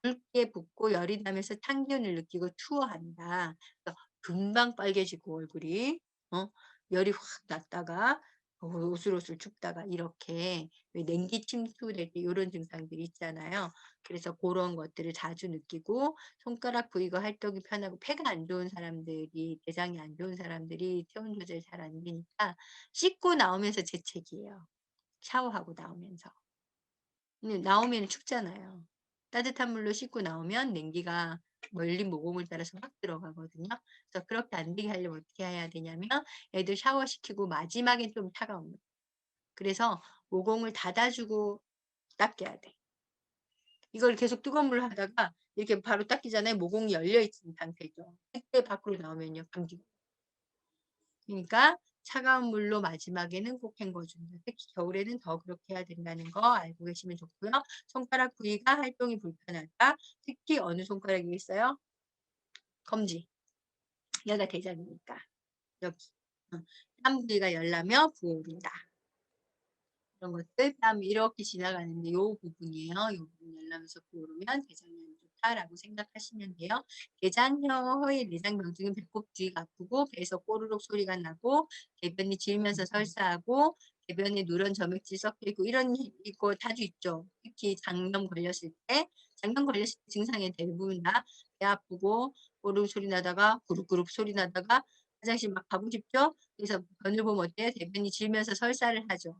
붉게 붓고 열이 나면서 찬기운을 느끼고 추워한다. 그래서 금방 빨개지고 얼굴이 어 열이 확 났다가 오슬오슬 춥다가 이렇게 왜 냉기 침수될 때 요런 증상들이 있잖아요. 그래서 고런 것들을 자주 느끼고 손가락 부위가 활동이 편하고 폐가 안 좋은 사람들이 대장이 안 좋은 사람들이 체온 조절이 잘 안 되니까 씻고 나오면서 재채기예요, 샤워하고 나오면서. 근데 나오면 춥잖아요. 따뜻한 물로 씻고 나오면 냉기가 멀리 모공을 따라서 확 들어가거든요. 그래서 그렇게 안 되게 하려면 어떻게 해야 되냐면 애들 샤워시키고 마지막엔 좀 차가운 물. 그래서 모공을 닫아 주고 닦여야 돼. 이걸 계속 뜨거운 물로 하다가 이렇게 바로 닦이잖아요. 모공이 열려 있는 상태죠. 그때 밖으로 나오면요 감기. 그러니까 차가운 물로 마지막에는 꼭 헹궈준다. 특히 겨울에는 더 그렇게 해야 된다는 거 알고 계시면 좋고요. 손가락 부위가 활동이 불편하다. 특히 어느 손가락이 있어요? 검지. 여기가 대장이니까. 여기. 땀 부위가 열나며 부어오른다. 이런 것들 땀 이렇게 지나가는데 요 부분이에요. 요 부분 열나면서 부어오르면 대장이 안 좋다라고 생각하시면 돼요. 대장혀의 내장병증은 배꼽 뒤가 아프고 배에서 꼬르륵 소리가 나고 대변이 질면서 설사하고 대변에 누런 점액질 섞여 있고 이런 이거 자주 있죠. 특히 장염 걸렸을 때 장염 걸렸을 때 증상의 대부분 다 배 아프고 꼬르륵 소리 나다가 구룩구룩 소리 나다가 화장실 막 가고 싶죠. 그래서 변을 보면 어때요? 대변이 질면서 설사를 하죠.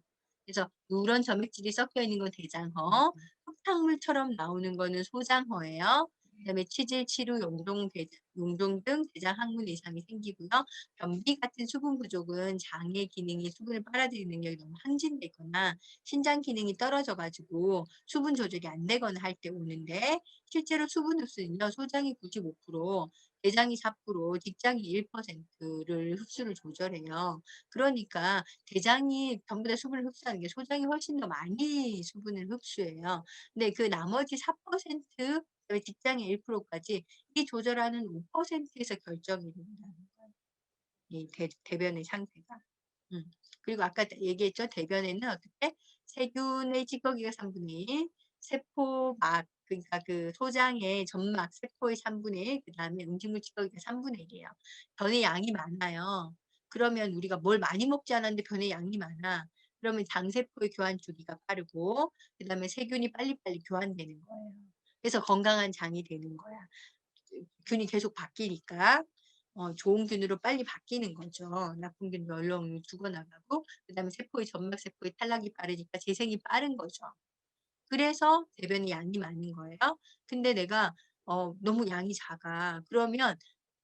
그래서 누런 점액질이 섞여 있는 건 대장허, 흙탕물처럼 나오는 거는 소장허예요. 그다음에 치질, 치루, 용종 등 대장 항문 이상이 생기고요. 변비 같은 수분 부족은 장의 기능이 수분을 빨아들이는 능력이 너무 항진돼 있거나 신장 기능이 떨어져 가지고 수분 조절이 안 되거나 할 때 오는데 실제로 수분 흡수는요. 소장이 95%, 대장이 4%, 직장이 1%를 흡수를 조절해요. 그러니까 대장이 전부 다 수분을 흡수하는 게 소장이 훨씬 더 많이 수분을 흡수해요. 근데 그 나머지 4% 그다음에 직장의 1%까지 이 조절하는 5%에서 결정이 된다는 거예요. 이 대변의 상태가. 음. 그리고 아까 얘기했죠. 대변에는 어떻게 세균의 찌꺼기가 3분의 1, 세포막 그러니까 그 소장의 점막 세포의 3분의 1, 그다음에 음식물 찌꺼기가 3분의 1이에요. 변의 양이 많아요. 그러면 우리가 뭘 많이 먹지 않았는데 변의 양이 많아. 그러면 장세포의 교환 주기가 빠르고 그다음에 세균이 빨리빨리 교환되는 거예요. 그래서 건강한 장이 되는 거야. 균이 계속 바뀌니까 좋은 균으로 빨리 바뀌는 거죠. 나쁜 균도 얼렁 죽어나가고 그다음에 세포의 점막 세포의 탈락이 빠르니까 재생이 빠른 거죠. 그래서 대변이 양이 많은 거예요. 근데 내가 너무 양이 작아. 그러면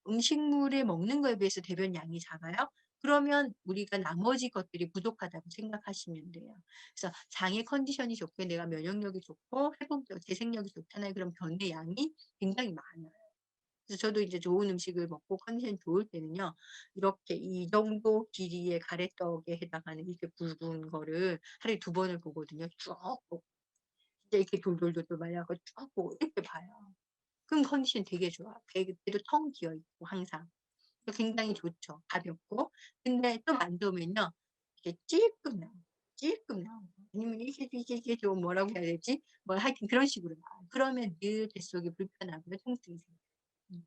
음식물에 먹는 거에 비해서 대변 양이 작아요? 그러면 우리가 나머지 것들이 부족하다고 생각하시면 돼요. 그래서 장의 컨디션이 좋고 내가 면역력이 좋고 회복력, 재생력이 좋잖아요. 그럼 변의 양이 굉장히 많아요. 그래서 저도 이제 좋은 음식을 먹고 컨디션이 좋을 때는요. 이렇게 이 정도 길이의 가래떡에 해당하는 이렇게 굵은 거를 하루에 2번을 보거든요. 쭉 보고 진짜 이렇게 돌돌돌돌 말려 갖고 쭉 보고 이렇게 봐요. 그럼 컨디션 되게 좋아. 배도 텅 비어 있고 항상. 굉장히 좋죠. 가볍고. 근데 좀 안 좋으면요. 이게 찔끔 나와요. 찔끔 나오고 아니면 이게 좀 뭐라고 해야 되지? 뭐 하여튼 그런 식으로 나와요. 그러면 늘 뱃속이 불편하고요. 통증이 생겨요. 음.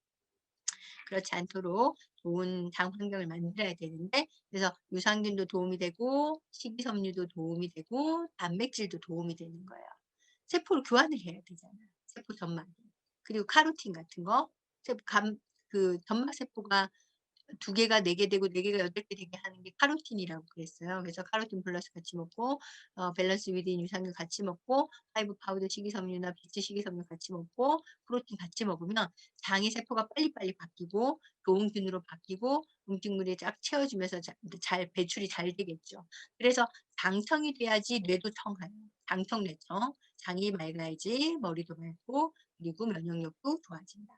그렇지 않도록 좋은 장 환경을 만들어야 되는데 그래서 유산균도 도움이 되고 식이섬유도 도움이 되고 단백질도 도움이 되는 거예요. 세포를 교환을 해야 되잖아요. 세포 점막이. 그리고 카로틴 같은 거. 세포 그 점막 세포가 2개가 4개 되고 4개가 8개 되게 하는 게 카로틴이라고 그랬어요. 그래서 카로틴 플러스 같이 먹고 밸런스 위드인 유산균 같이 먹고 파이브 파우더 식이섬유나 비치 식이섬유 같이 먹고 프로틴 같이 먹으면 장의 세포가 빨리빨리 바뀌고 좋은 균으로 바뀌고 음식물이 쫙 채워지면서 잘 배출이 잘 되겠죠. 그래서 장청이 돼야지 뇌도 청아요. 장청 뇌청. 장이 맑아야지 머리도 맑고 그리고 면역력도 좋아진다.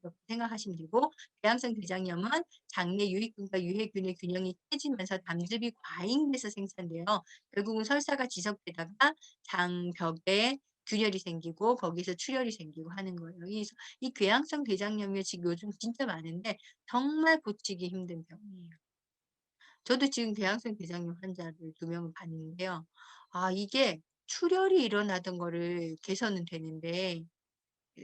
이렇게 생각하시면 되고 대항성 대장염은 장내 유익균과 유해균의 균형이 깨지면서 담즙이 과잉돼서 생산돼요. 결국은 설사가 지속되다가 장벽에 균열이 생기고 거기서 출혈이 생기고 하는 거예요. 이 궤양성 대장염이 지금 요즘 진짜 많은데 정말 고치기 힘든 병이에요. 저도 지금 궤양성 대장염 환자를 2명을 봤는데요. 이게 출혈이 일어나던 거를 개선은 되는데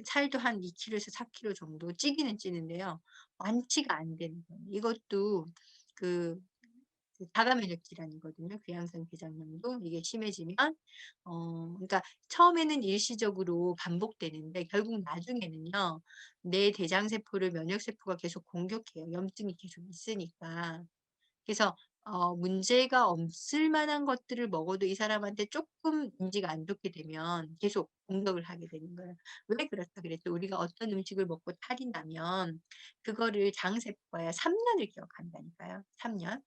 살도 한 2kg에서 4kg 정도 찌기는 찌는데요. 완치가 안 되는 거예요. 이것도 그 자가 면역 질환이거든요. 궤양성 대장염도 이게 심해지면 그러니까 처음에는 일시적으로 반복되는데 결국 나중에는요. 내 대장 세포를 면역 세포가 계속 공격해요. 염증이 계속 있으니까. 그래서 문제가 없을 만한 것들을 먹어도 이 사람한테 조금 인지가 안 좋게 되면 계속 공격을 하게 되는 거예요. 왜 그렇다 그랬죠? 우리가 어떤 음식을 먹고 탈이 나면 그거를 장세포가 3 년을 기억한다니까요, 3 년.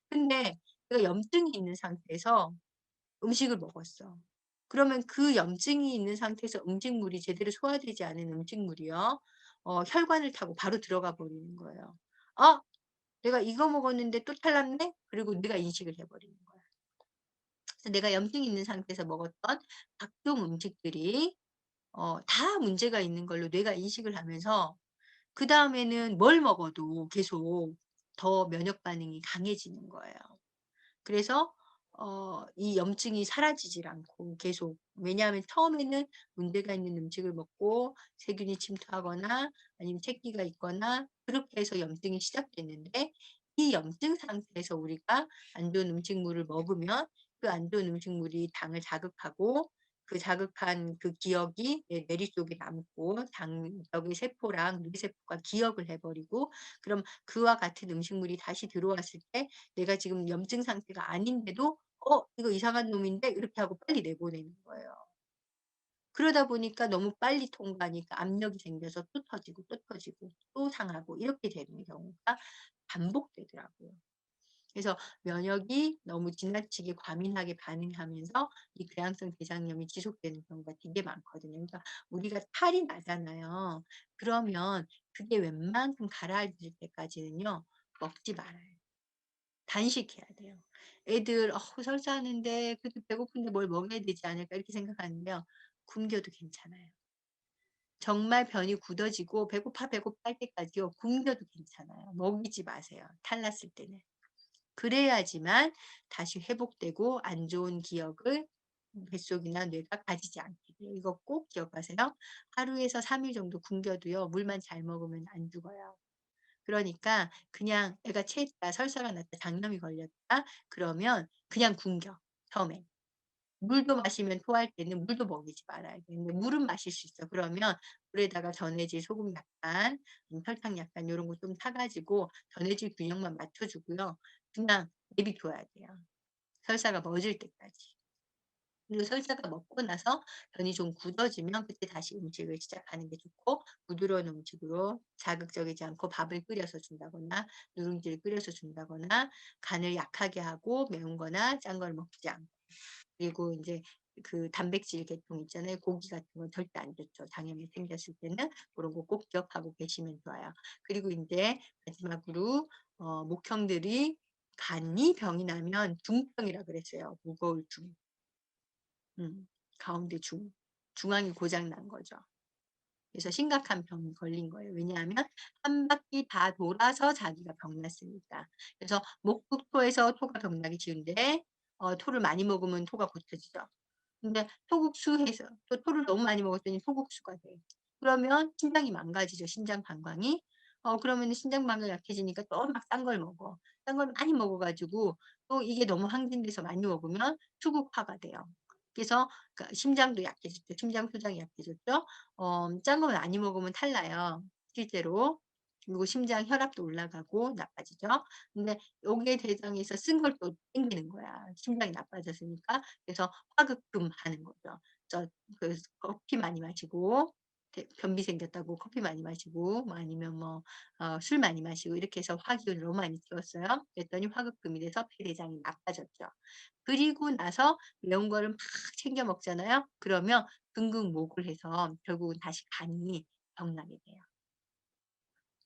근데 내가 염증이 있는 상태에서 음식을 먹었어. 그러면 그 염증이 있는 상태에서 음식물이 제대로 소화되지 않은 음식물이요. 혈관을 타고 바로 들어가 버리는 거예요. 어 내가 이거 먹었는데 또 탈났네? 그리고 내가 인식을 해 버리는 거야. 그래서 내가 염증이 있는 상태에서 먹었던 각종 음식들이 다 문제가 있는 걸로 뇌가 인식을 하면서 그다음에는 뭘 먹어도 계속 더 면역 반응이 강해지는 거예요. 그래서 이 염증이 사라지질 않고 계속, 왜냐하면 처음에는 문제가 있는 음식을 먹고 세균이 침투하거나 아니면 채기가 있거나 그렇게 해서 염증이 시작됐는데, 이 염증 상태에서 우리가 안 좋은 음식물을 먹으면 그 안 좋은 음식물이 당을 자극하고, 그 자극한 그 기억이 내 뇌리 속에 남고 당적의 세포랑 뇌세포가 기억을 해 버리고, 그럼 그와 같은 음식물이 다시 들어왔을 때 내가 지금 염증 상태가 아닌데도 '어 이거 이상한 놈인데.' 이렇게 하고 빨리 내보내는 거예요. 그러다 보니까 너무 빨리 통과하니까 압력이 생겨서 또 터지고 또 터지고 또 상하고 이렇게 되는 경우가 반복되더라고요. 그래서 면역이 너무 지나치게 과민하게 반응하면서 이 궤양성 대장염이 지속되는 경우가 되게 많거든요. 그러니까 우리가 탈이 나잖아요. 그러면 그게 웬만큼 가라앉을 때까지는요, 먹지 말아요. 단식해야 돼요. 애들 설사하는데 그래도 배고픈데 뭘 먹여야 되지 않을까 이렇게 생각하는데요. 굶겨도 괜찮아요. 정말 변이 굳어지고 배고파, 배고파 할 때까지요. 굶겨도 괜찮아요. 먹이지 마세요, 탈났을 때는. 그래야지만 다시 회복되고 안 좋은 기억을 뱃속이나 뇌가 가지지 않게 돼요. 이거 꼭 기억하세요. 하루에서 3일 정도 굶겨도요. 물만 잘 먹으면 안 죽어요. 그러니까 그냥 애가 체했다, 설사가 났다, 장염이 걸렸다 그러면 그냥 굶겨, 처음에. 물도 마시면 토할 때는 물도 먹이지 말아야 돼. 근데 물은 마실 수 있어. 그러면 물에다가 전해질 소금 약간, 설탕 약간 요런 거 좀 타 가지고 전해질 균형만 맞춰 주고요. 그냥 내비 둬야 돼요, 설사가 멎을 때까지. 그리고 설사가 먹고 나서 변이 좀 굳어지면 그때 다시 음식을 시작하는 게 좋고, 부드러운 음식으로 자극적이지 않고 밥을 끓여서 준다거나 누룽지를 끓여서 준다거나 간을 약하게 하고 매운 거나 짠 걸 먹지 않고, 그리고 인제 그 단백질 계통 있잖아요. 고기 같은 건 절대 안 좋죠, 장염이 생겼을 때는. 고런 거 꼭 기억하고 계시면 좋아요. 그리고 인제 마지막으로 목형들이 간이 병이 나면 중병이라 그랬어요. 무거울 중. 가운데 중앙이 고장 난 거죠. 그래서 심각한 병이 걸린 거예요. 왜냐하면 한 바퀴 다 돌아서 자기가 병 났으니까. 그래서 목극토에서 토가 병나기 쉬운데 토를 많이 먹으면 토가 고쳐지죠. 근데 토국수해서 또 토를 너무 많이 먹었더니 토국수가 돼. 그러면 심장이 망가지죠, 심장 방광이. 그러면은 심장 방광이 약해지니까 또 막 딴 걸 먹어. 딴 걸 많이 먹어 가지고 또 이게 너무 항진돼서 많이 먹으면 투국파가 돼요. 그래서 그러니까 심장도 약해졌죠. 심장 소장이 약해졌죠. 짠 거 많이 먹으면 탈나요, 실제로. 그리고 심장 혈압도 올라가고 나빠지죠. 근데 요게 대장에서 쓴 걸 또 땡기는 거야, 심장이 나빠졌으니까. 그래서 화급금하는 거죠. 그 커피 많이 마시고, 변비 생겼다고 커피 많이 마시고 뭐 아니면 뭐 술 많이 마시고 이렇게 해서 화기운을 너무 많이 띄웠어요. 그랬더니 화급금이 돼서 폐대장이 나빠졌죠. 그리고 나서 매운 거를 막 챙겨 먹잖아요. 그러면 금극목을 해서 결국은 다시 간이 병나게 돼요.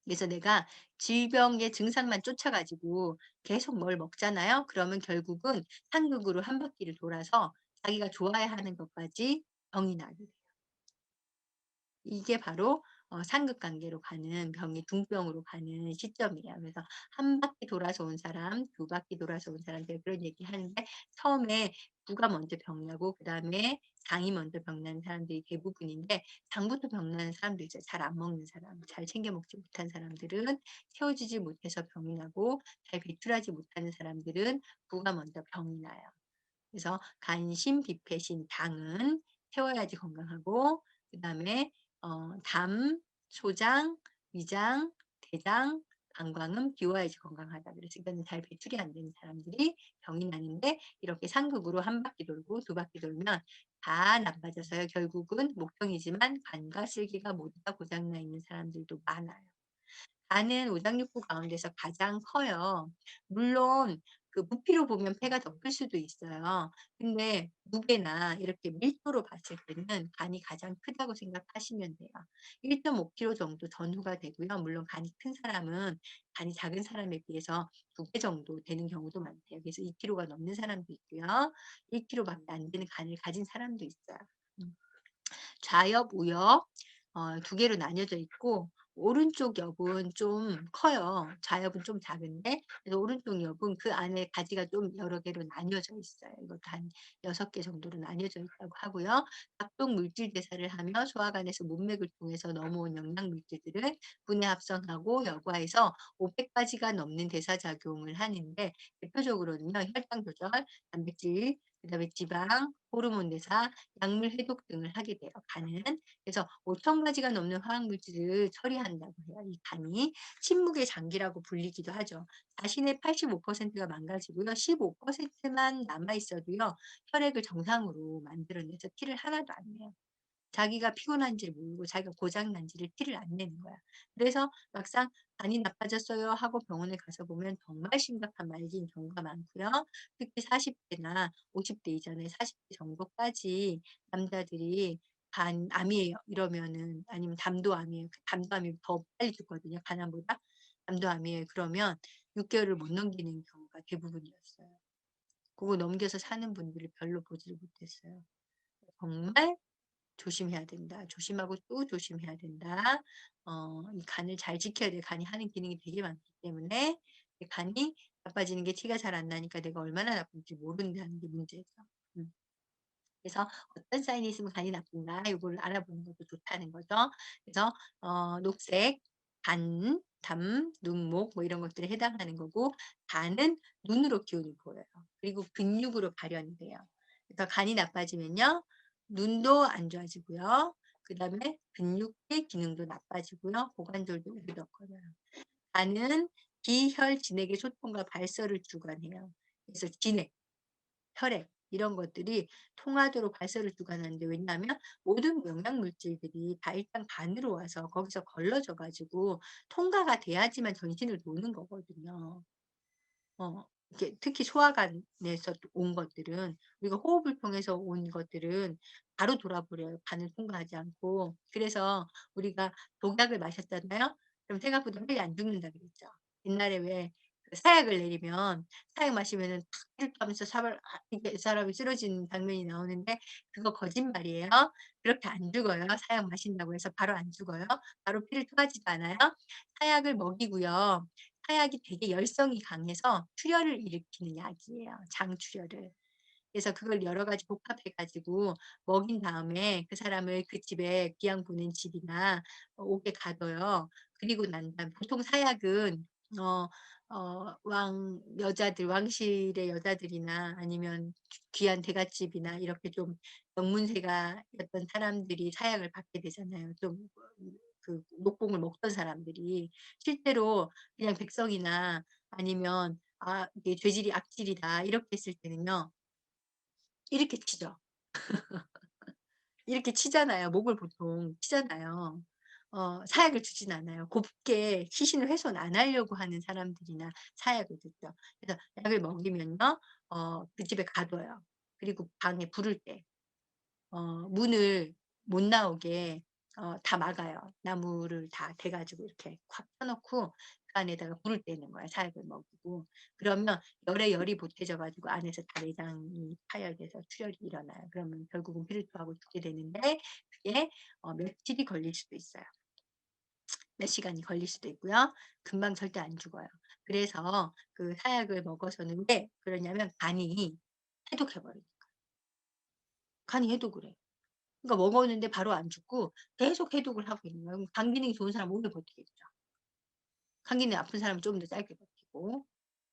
그래서 내가 질병의 증상만 쫓아 가지고 계속 뭘 먹잖아요. 그러면 결국은 상극으로 한 바퀴를 돌아서 자기가 좋아야 하는 것까지 병이 나게 돼요. 이게 바로 상극관계로 가는 병이 중병으로 가는 시점이에요. 그래서 한 바퀴 돌아서 온 사람, 두 바퀴 돌아서 온 사람들 그런 얘기하는데, 처음에 구가 먼저 병나고 그다음에 장이 먼저 병나는 사람들이 대부분인데, 장부터 병나는 사람도 있어요. 잘 안 먹는 사람, 잘 챙겨 먹지 못한 사람들은, 채워지지 못해서 병이 나고 잘 배출하지 못하는 사람들은 구가 먼저 병이 나요. 그래서 간신, 비폐신, 당은 채워야지 건강하고, 그다음에 담, 소장, 위장, 대장, 방광은 비워야지 건강하다. 그래서 이거는 잘 배출이 안 되는 사람들이 병이 나는데, 이렇게 상극으로 한 바퀴 돌고 두 바퀴 돌면 다 나빠져서요. 결국은 목병이지만 간과 쓸개가 모두 다 고장 나 있는 사람들도 많아요. 간은 오장육부 가운데서 가장 커요. 물론 그 부피로 보면 폐가 더 클 수도 있어요. 근데 무게나 이렇게 밀도로 봤을 때는 간이 가장 크다고 생각하시면 돼요. 1.5 킬로 정도 전후가 되고요. 물론 간이 큰 사람은 간이 작은 사람에 비해서 2배 정도 되는 경우도 많대요. 그래서 2 킬로가 넘는 사람도 있고요. 1 킬로밖에 안 되는 간을 가진 사람도 있어요. 음. 좌엽, 우엽 2 개로 나뉘어져 있고 오른쪽 엽은 좀 커요. 좌엽은 좀 작은데 그래서 오른쪽 엽은 그 안에 가지가 좀 여러 개로 나뉘어져 있어요. 이것도 한 6개 정도로 나뉘어져 있다고 하고요. 각종 물질 대사를 하며 소화관에서 문맥을 통해서 넘어온 영양 물질들을 분해 합성하고 여과해서 500 가지가 넘는 대사 작용을 하는데 대표적으로는요. 혈당 조절, 단백질, 그다음에 지방, 호르몬 대사, 약물 해독 등을 하게 돼요, 간은. 그래서 5천 가지가 넘는 화학 물질을 처리한다고 해요, 이 간이. 침묵의 장기라고 불리기도 하죠. 자신의 85%가 망가지고요. 15%만 남아 있어도요. 혈액을 정상으로 만들어내서 티를 하나도 안 내요. 자기가 피곤한지를 모르고 자기가 고장 난지를 티를 안 내는 거야. 그래서 막상 "간이 나빠졌어요." 하고 병원에 가서 보면 정말 심각한 말기인 경우가 많고요. 특히 40 대나 50대 이전에 40대 정도까지 남자들이 "간암이에요." 이러면은 아니면 "담도암이에요." 그 담도암이 더 빨리 죽거든요, 간암보다. "담도암이에요." 그러면 6 개월을 못 넘기는 경우가 대부분이었어요. 그거 넘겨서 사는 분들을 별로 보지를 못했어요. 정말 조심해야 된다. 조심하고 또 조심해야 된다. 이 간을 잘 지켜야 돼. 간이 하는 기능이 되게 많기 때문에 이 간이 나빠지는 게 티가 잘 안 나니까 내가 얼마나 나쁜지 모른다는 게 문제죠. 음. 그래서 어떤 사인이 있으면 간이 나쁜가 요거를 알아보는 것도 좋다는 거죠. 그래서 녹색, 간, 담, 눈, 목 뭐 이런 것들에 해당하는 거고 간은 눈으로 기운이 보여요. 그리고 근육으로 발현이 돼요. 그래서 간이 나빠지면요. 눈도 안 좋아지고요. 그다음에 근육의 기능도 나빠지고요. 고관절도 오르덕거려요. 간은 기혈 진액의 소통과 발설을 주관해요. 그래서 진액 혈액 이런 것들이 통하도록 발설을 주관하는데 왜냐하면 모든 영양 물질들이 다 일단 간으로 와서 거기서 걸러져 가지고 통과가 돼야지만 전신을 도는 거거든요. 이게 특히 소화관에서 온 것들은 우리가 호흡을 통해서 온 것들은 바로 돌아버려요, 간을 통과하지 않고. 그래서 우리가 독약을 마셨잖아요. 그럼 생각보다 빨리 안 죽는다 그랬죠. 옛날에 왜 그 사약을 내리면 사약 마시면은 탁 피를 토하면서 이게 사람이 쓰러지는 장면이 나오는데 그거 거짓말이에요. 그렇게 안 죽어요. 사약 마신다고 해서 바로 안 죽어요. 바로 피를 토하지도 않아요. 사약을 먹이고요. 사약이 되게 열성이 강해서 출혈을 일으키는 약이에요, 장출혈을. 그래서 그걸 여러 가지 복합해 가지고 먹인 다음에 그 사람을 그 집에 귀양 보낸 집이나 옥에 가둬요. 그리고 난 다음 보통 사약은 어 왕 여자들 왕실의 여자들이나 아니면 귀한 대갓집이나 이렇게 좀 명문세가였던 사람들이 사약을 받게 되잖아요. 좀 그 녹봉을 먹던 사람들이. 실제로 그냥 백성이나 아니면 '아 이게 죄질이 악질이다.' 이렇게 했을 때는요. 이렇게 치죠. 이렇게 치잖아요. 목을 보통 치잖아요. 사약을 주진 않아요. 곱게 시신을 훼손 안 하려고 하는 사람들이나 사약을 줬죠. 그래서 약을 먹이면요. 그 집에 가둬요. 그리고 방에 불을 때 문을 못 나오게 다 막아요. 나무를 다 대 가지고 이렇게 콱 쳐 놓고 그 안에다가 불을 떼는 거예요, 사약을 먹이고. 그러면 열에 열이 보태져 가지고 안에서 다 내장이 파열돼서 출혈이 일어나요. 그러면 결국은 피를 토하고 죽게 되는데 그게 며칠이 걸릴 수도 있어요. 몇 시간이 걸릴 수도 있고요. 금방 절대 안 죽어요. 그래서 그 사약을 먹어서는 왜 그러냐면 간이 해독해 버려요. 간이 해독을 해요. 그러니까 먹었는데 바로 안 죽고 계속 해독을 하고 있는 거예요. 그럼 간 기능이 좋은 사람은 오래 버티겠죠. 간 기능이 나쁜 사람은 좀 더 짧게 버티고.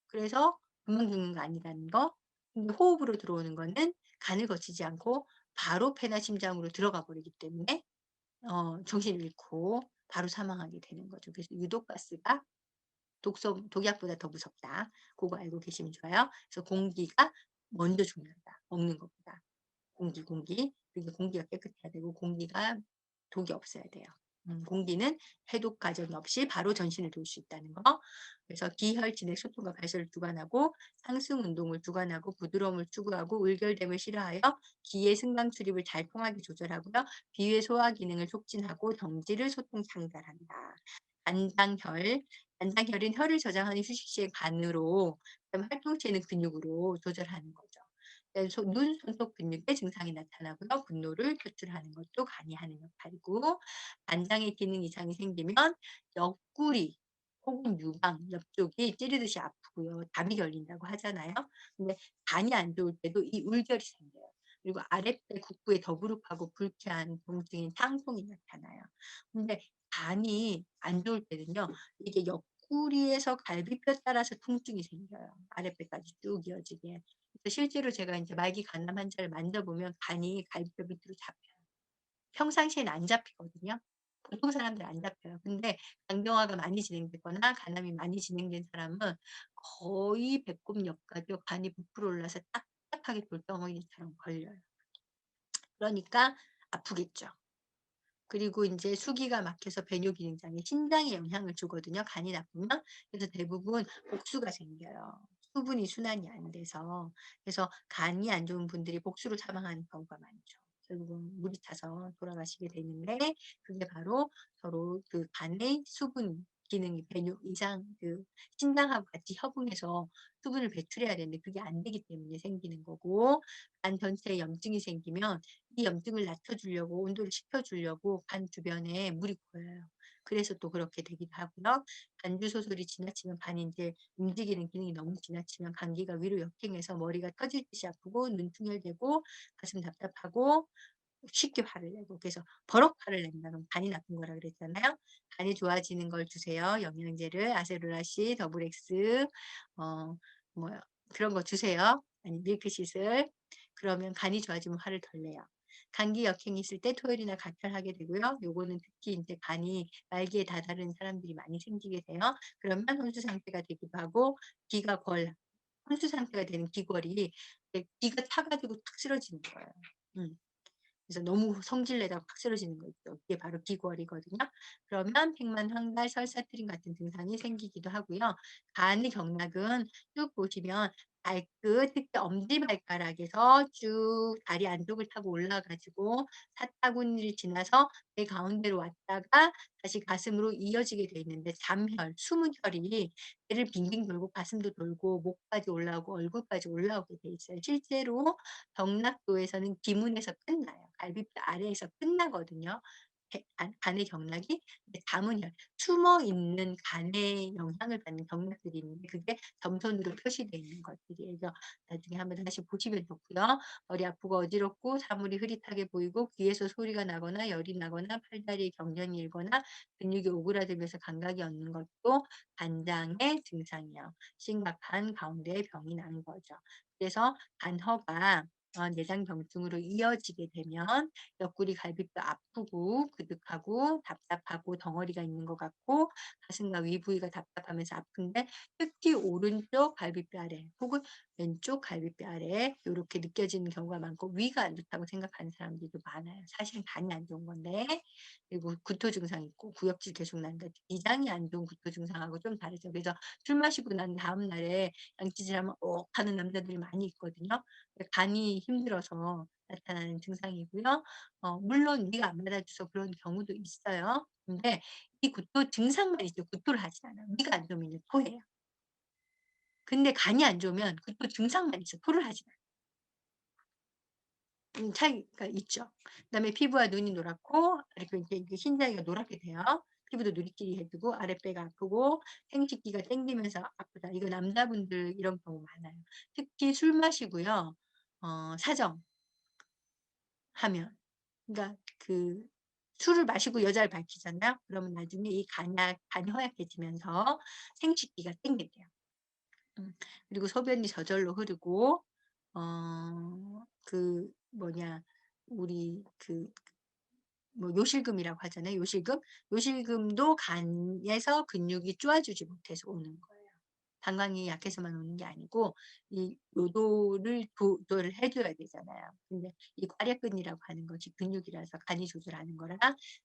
그래서 금방 죽는 거 아니라는 거. 근데 호흡으로 들어오는 거는 간을 거치지 않고 바로 폐나 심장으로 들어가 버리기 때문에 정신을 잃고 바로 사망하게 되는 거죠. 그래서 유독가스가 독약보다 더 무섭다. 고거 알고 계시면 좋아요. 그래서 공기가 먼저 중요하다, 먹는 것보다. 공기. 그리고 공기가 깨끗해야 되고 공기가 독이 없어야 돼요. 공기는 해독 과정이 없이 바로 전신을 돌 수 있다는 거. 그래서 기혈 진액 소통과 발설을 주관하고 상승 운동을 주관하고 부드러움을 추구하고 울결됨을 싫어하여 기의 승강 출입을 잘 통하게 조절하고요. 비회 소화 기능을 촉진하고 정지를 소통 상달한다. 간장혈, 간장혈은 혈을 저장하는 휴식 시의 간으로, 그다음에 활동시에는 근육으로 조절하는 거죠. 눈 손톱 근육의 증상이 나타나고요. 분노를 표출하는 것도 간이 하는 역할이고, 간장의 기능 이상이 생기면 옆구리 혹은 유방 옆쪽이 찌르듯이 아프고요. 담이 결린다고 하잖아요. 근데 간이 안 좋을 때도 이 울결이 생겨요. 그리고 아랫배 국부에 더부룩하고 불쾌한 통증인 상통이 나타나요. 근데 간이 안 좋을 때는요. 이게 옆구리에서 갈비뼈 따라서 통증이 생겨요. 아랫배까지 쭉 이어지게. 그래서 실제로 제가 인제 말기 간암 환자를 만져보면 간이 갈비뼈 밑으로 잡혀요. 평상시에는 안 잡히거든요. 보통 사람들은 안 잡혀요. 근데 간경화가 많이 진행됐거나 간암이 많이 진행된 사람은 거의 배꼽 옆까지요 간이 부풀어 올라서 딱딱하게 돌덩어리처럼 걸려요. 그러니까 아프겠죠. 그리고 인제 수기가 막혀서 배뇨 기능장애, 신장에 영향을 주거든요, 간이 나쁘면. 그래서 대부분 복수가 생겨요. 수분이 순환이 안 돼서. 그래서 간이 안 좋은 분들이 복수로 사망하는 경우가 많죠. 결국은 물이 차서 돌아가시게 되는데 그게 바로 서로 그 간의 수분 기능이 배뇨 이상 신장하고 같이 협응해서 수분을 배출해야 되는데 그게 안 되기 때문에 생기는 거고, 간 전체에 염증이 생기면 이 염증을 낮춰 주려고 온도를 식혀 주려고 간 주변에 물이 고여요. 그래서 또 그렇게 되기도 하고요. 간주 소솔이 지나치면 간이 인제 움직이는 기능이 너무 지나치면 감기가 위로 역행해서 머리가 터질 듯이 아프고 눈 충혈되고 가슴 답답하고 쉽게 화를 내고, 그래서 버럭 화를 낸다면 간이 나쁜 거라 그랬잖아요. 간이 좋아지는 걸 주세요. 영양제를 아세로라시, 더블엑스 어 뭐야 그런 거 주세요. 아니 밀크시슬. 그러면 간이 좋아지면 화를 덜 내요. 감기 역행이 있을 때 토열이나 가탈하게 되고요. 요거는 특히 인제 간이 말기에 다다른 사람들이 많이 생기게 돼요. 그러면 혼수 상태가 되기도 하고 기가 혼수 상태가 되는 기골이 기가 차 가지고 탁 쓰러지는 거예요. 음. 그래서 너무 성질 내다가 팍 쓰러지는 거 있죠. 그게 바로 기골이거든요. 그러면 백만, 황달, 설사트림 같은 증상이 생기기도 하고요. 간의 경락은 쭉 보시면 발끝, 특히 엄지발가락에서 쭉 다리 안쪽을 타고 올라 가지고 사타구니를 지나서 배 가운데로 왔다가 다시 가슴으로 이어지게 돼 있는데, 잠혈, 숨은 혈이 배를 빙빙 돌고 가슴도 돌고 목까지 올라오고 얼굴까지 올라오게 돼 있어요. 실제로 경락도에서는 기문에서 끝나요. 갈비뼈 아래에서 끝나거든요. 간의 경락이. 근데 담은혈, 숨어 있는 간에 영향을 받는 경락들이 있는데 그게 점선으로 표시되어 있는 것들이에요. 그래서 나중에 한번 다시 보시면 좋고요. 머리 아프고 어지럽고 사물이 흐릿하게 보이고 귀에서 소리가 나거나 열이 나거나 팔다리에 경련이 일거나 근육이 오그라들면서 감각이 없는 것도 간장의 증상이에요. 심각한 가운데에 병이 나는 거죠. 그래서 간허가 내장 병증으로 이어지게 되면 옆구리 갈비뼈 아프고 그득하고 답답하고 덩어리가 있는 것 같고 가슴과 위 부위가 답답하면서 아픈데, 특히 오른쪽 갈비뼈 아래 혹은 왼쪽 갈비뼈 아래에 요렇게 느껴지는 경우가 많고 위가 안 좋다고 생각하는 사람들도 많아요. 사실은 간이 안 좋은 건데. 그리고 구토 증상 있고 구역질 계속 난다. 위장이 안 좋은 구토 증상하고 좀 다르죠. 그래서 술 마시고 난 다음 날에 양치질하면 옥 하는 남자들이 많이 있거든요. 간이 힘들어서 나타나는 증상이고요. 물론 위가 안 받아줘서 그런 경우도 있어요. 근데 이 구토 증상만 있죠. 구토를 하진 않아요. 위가 안 좋으면요 토해요. 근데 간이 안 좋으면 구토 증상만 있어 토를 하진 않아요. 차이가 있죠. 그다음에 피부와 눈이 노랗고 이렇게 이게 흰자위가 노랗게 돼요. 피부도 누리끼리해지고 아랫배가 아프고 생식기가 땡기면서 아프다. 이거 남자분들 이런 경우 많아요. 특히 술 마시고요. 사정하면, 그러니까 술을 마시고 여자를 밝히잖아요. 그러면 나중에 이 간이 허약해지면서 생식기가 땡긴대요. 그리고 소변이 저절로 흐르고 우리 뭐 요실금이라고 하잖아요. 요실금. 요실금도 간에서 근육이 쪼아주지 못해서 오는 거예요. 방광이 약해서만 오는 게 아니고 이 요도를 조절을 해 줘야 되잖아요. 근데 이 괄약근이라고 하는 것이 근육이라서 간이 조절하는 거라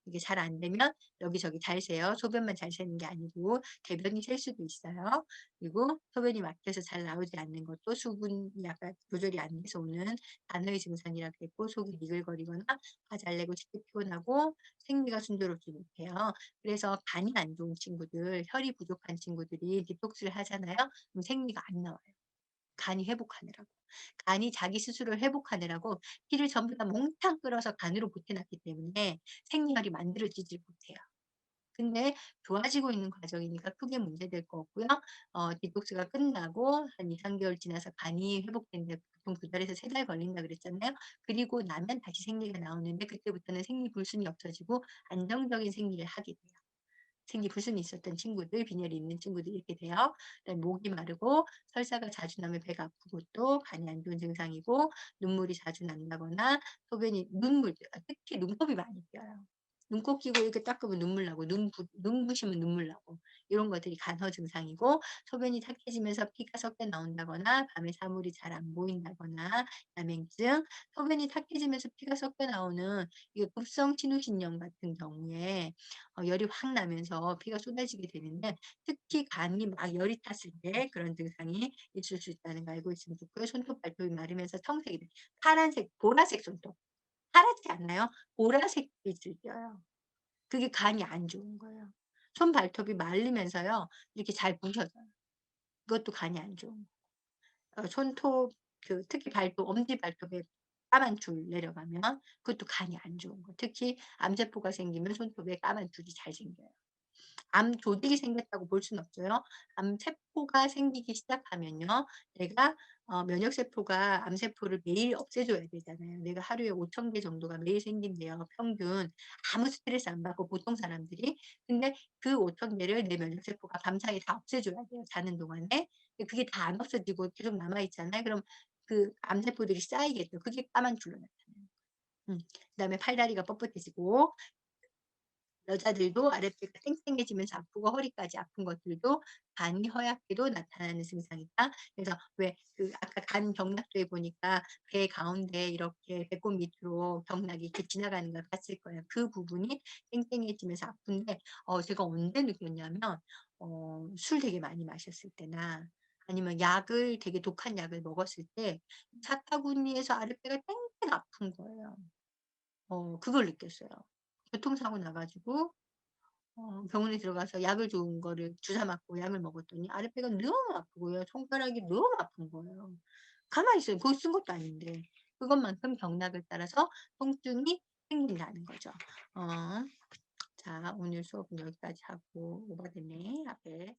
이게 잘 안 되면 여기저기 잘 새요. 소변만 잘 새는 게 아니고 대변이 셀 수도 있어요. 그리고 소변이 막혀서 잘 나오지 않는 것도 수분이 약간 조절이 안 돼서 오는 간허의 증상이라고 했고, 속이 니글거리거나 화 잘 내고 쉽게 피곤하고 생리가 순조롭지 못해요. 그래서 간이 안 좋은 친구들, 혈이 부족한 친구들이 디톡스를 하잖아요. 그럼 생리가 안 나와요. 간이 회복하느라고. 간이 자기 스스로를 회복하느라고 피를 전부 다 몽땅 끌어서 간으로 보태 놨기 때문에 생리혈이 만들어지질 못해요. 근데 좋아지고 있는 과정이니까 크게 문제될 거 없고요. 디톡스가 끝나고 한 2-3 개월 지나서 간이 회복되는데 보통 2 달에서 3달 걸린다 그랬잖아요. 그리고 나면 다시 생리가 나오는데 그때부터는 생리 불순이 없어지고 안정적인 생리를 하게 돼요. 생리 불순이 있었던 친구들, 빈혈이 있는 친구들이 이렇게 돼요. 그다음에 목이 마르고 설사가 자주 나면 배가 아프고 또 간이 안 좋은 증상이고, 눈물이 자주 난다거나 소변이 특히 눈곱이 많이 껴요. 눈곱 끼고 이렇게 닦으면 눈물 나고 눈부시면 눈물 나고 이런 것들이 간허 증상이고, 소변이 탁해지면서 피가 섞여 나온다거나 밤에 사물이 잘 안 보인다거나 야맹증, 소변이 탁해지면서 피가 섞여 나오는 이게 급성 신우신염 같은 경우에 열이 확 나면서 피가 쏟아지게 되는데, 특히 간이 막 열이 탔을 때 그런 증상이 있을 수 있다는 거 알고 있으면 좋고요. 손톱 발톱이 마르면서 청색이 돼 파란색, 보라색 손톱. 파랗지 않나요? 보라색 빛을 띄어요. 그게 간이 안 좋은 거예요. 손 발톱이 마르면서요, 이렇게 잘 부셔져요. 그것도 간이 안 좋은 손톱, 특히 발톱, 엄지 발톱에 까만 줄 내려가면 그것도 간이 안 좋은 거. 특히 암세포가 생기면 손톱에 까만 줄이 잘 생겨요. 암 조직이 생겼다고 볼 수는 없어요. 암세포가 생기기 시작하면요, 내가 면역 세포가 암세포를 매일 없애줘야 되잖아요. 내가 하루에 5천 개 정도가 매일 생긴대요, 평균. 아무 스트레스 안 받고 보통 사람들이. 근데 그 5천 개를 내 면역 세포가 밤사이에 다 없애줘야 돼요, 자는 동안에. 근데 그게 다 안 없어지고 계속 남아 있잖아요. 그럼 그 암세포들이 쌓이겠죠. 그게 까만 줄로 나타나요. 그다음에 팔다리가 뻣뻣해지고, 여자들도 아랫배가 땡땡해지면서 아프고 허리까지 아픈 것들도 간이 허약해도 나타나는 증상이다. 그래서 왜 아까 간 경락도에 보니까 배 가운데 이렇게 배꼽 밑으로 경락이 이렇게 지나가는 걸 봤을 거예요. 그 부분이 땡땡해지면서 아픈데, 제가 언제 느꼈냐면 술 되게 많이 마셨을 때나 아니면 약을 되게 독한 약을 먹었을 때 사타구니에서 아랫배가 땡땡 아픈 거예요. 그걸 느꼈어요. 교통사고 나 가지고 병원에 들어가서 약을 좋은 거를 주사 맞고 약을 먹었더니 아랫배가 너무 아프고요. 손가락이 너무 아픈 거예요. 가만히 있어요. 그거 쓴 것도 아닌데. 그것만큼 경락을 따라서 통증이 생긴다는 거죠. 자, 오늘 수업은 여기까지 하고 오버됐네, 앞에.